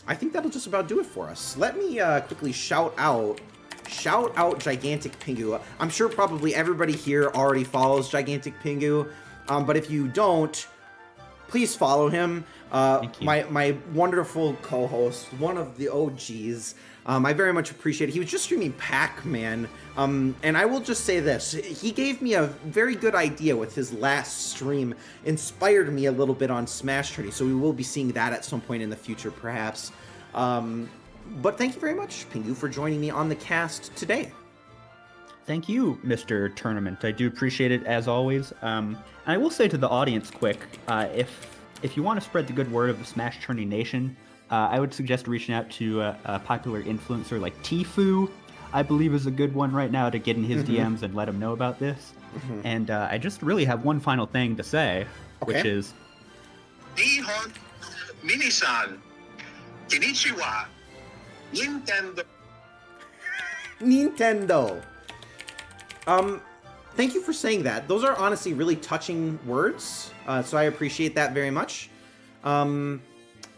I think that'll just about do it for us. Let me quickly shout out GiganticPingu. I'm sure probably everybody here already follows GiganticPingu, but if you don't, please follow him. My wonderful co-host, one of the OGs. I very much appreciate it. He was just streaming Pac-Man, and I will just say this. He gave me a very good idea with his last stream, inspired me a little bit on SmashTourney, so we will be seeing that at some point in the future, perhaps. But thank you very much, Pingu, for joining me on the cast today. Thank you, Mr. Tournament. I do appreciate it, as always. And I will say to the audience quick, if you want to spread the good word of the SmashTourney Nation, I would suggest reaching out to a popular influencer like Tfue, I believe is a good one right now, to get in his DMs and let him know about this. And I just really have one final thing to say, which is... Nihon Minisan Konnichiwa Nintendo. Thank you for saying that. Those are honestly really touching words, so I appreciate that very much.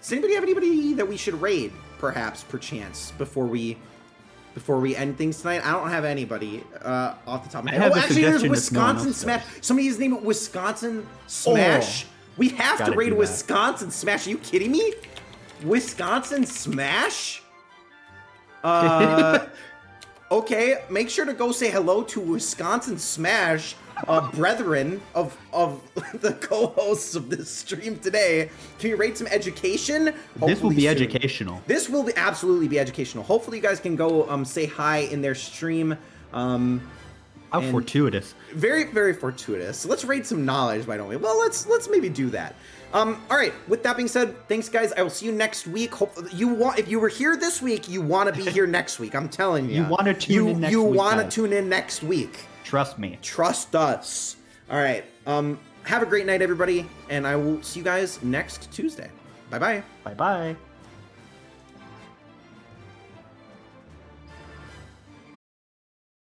Does anybody have anybody that we should raid, perhaps, perchance, before we end things tonight? I don't have anybody off the top of my head. have a Actually, there's suggestion if no one Wisconsin else Smash. does. Somebody's name it Wisconsin Smash. We have to Gotta raid do that. Wisconsin Smash. Are you kidding me? Wisconsin Smash? Okay, make sure to go say hello to Wisconsin Smash, brethren of the co-hosts of this stream today. Can you rate some education? This will Hopefully be soon. educational. This will be absolutely be educational. Hopefully you guys can go say hi in their stream. How and- fortuitous. Very, very fortuitous. So let's raid some knowledge, why don't we? Well, let's maybe do that. All right. With that being said, thanks, guys. I will see you next week. If you were here this week, you want to be here next week. I'm telling you. You want to tune in next You week, want to guys. tune in next week. Trust me. Trust us. All right. Have a great night, everybody, and I will see you guys next Tuesday. Bye bye. Bye-bye.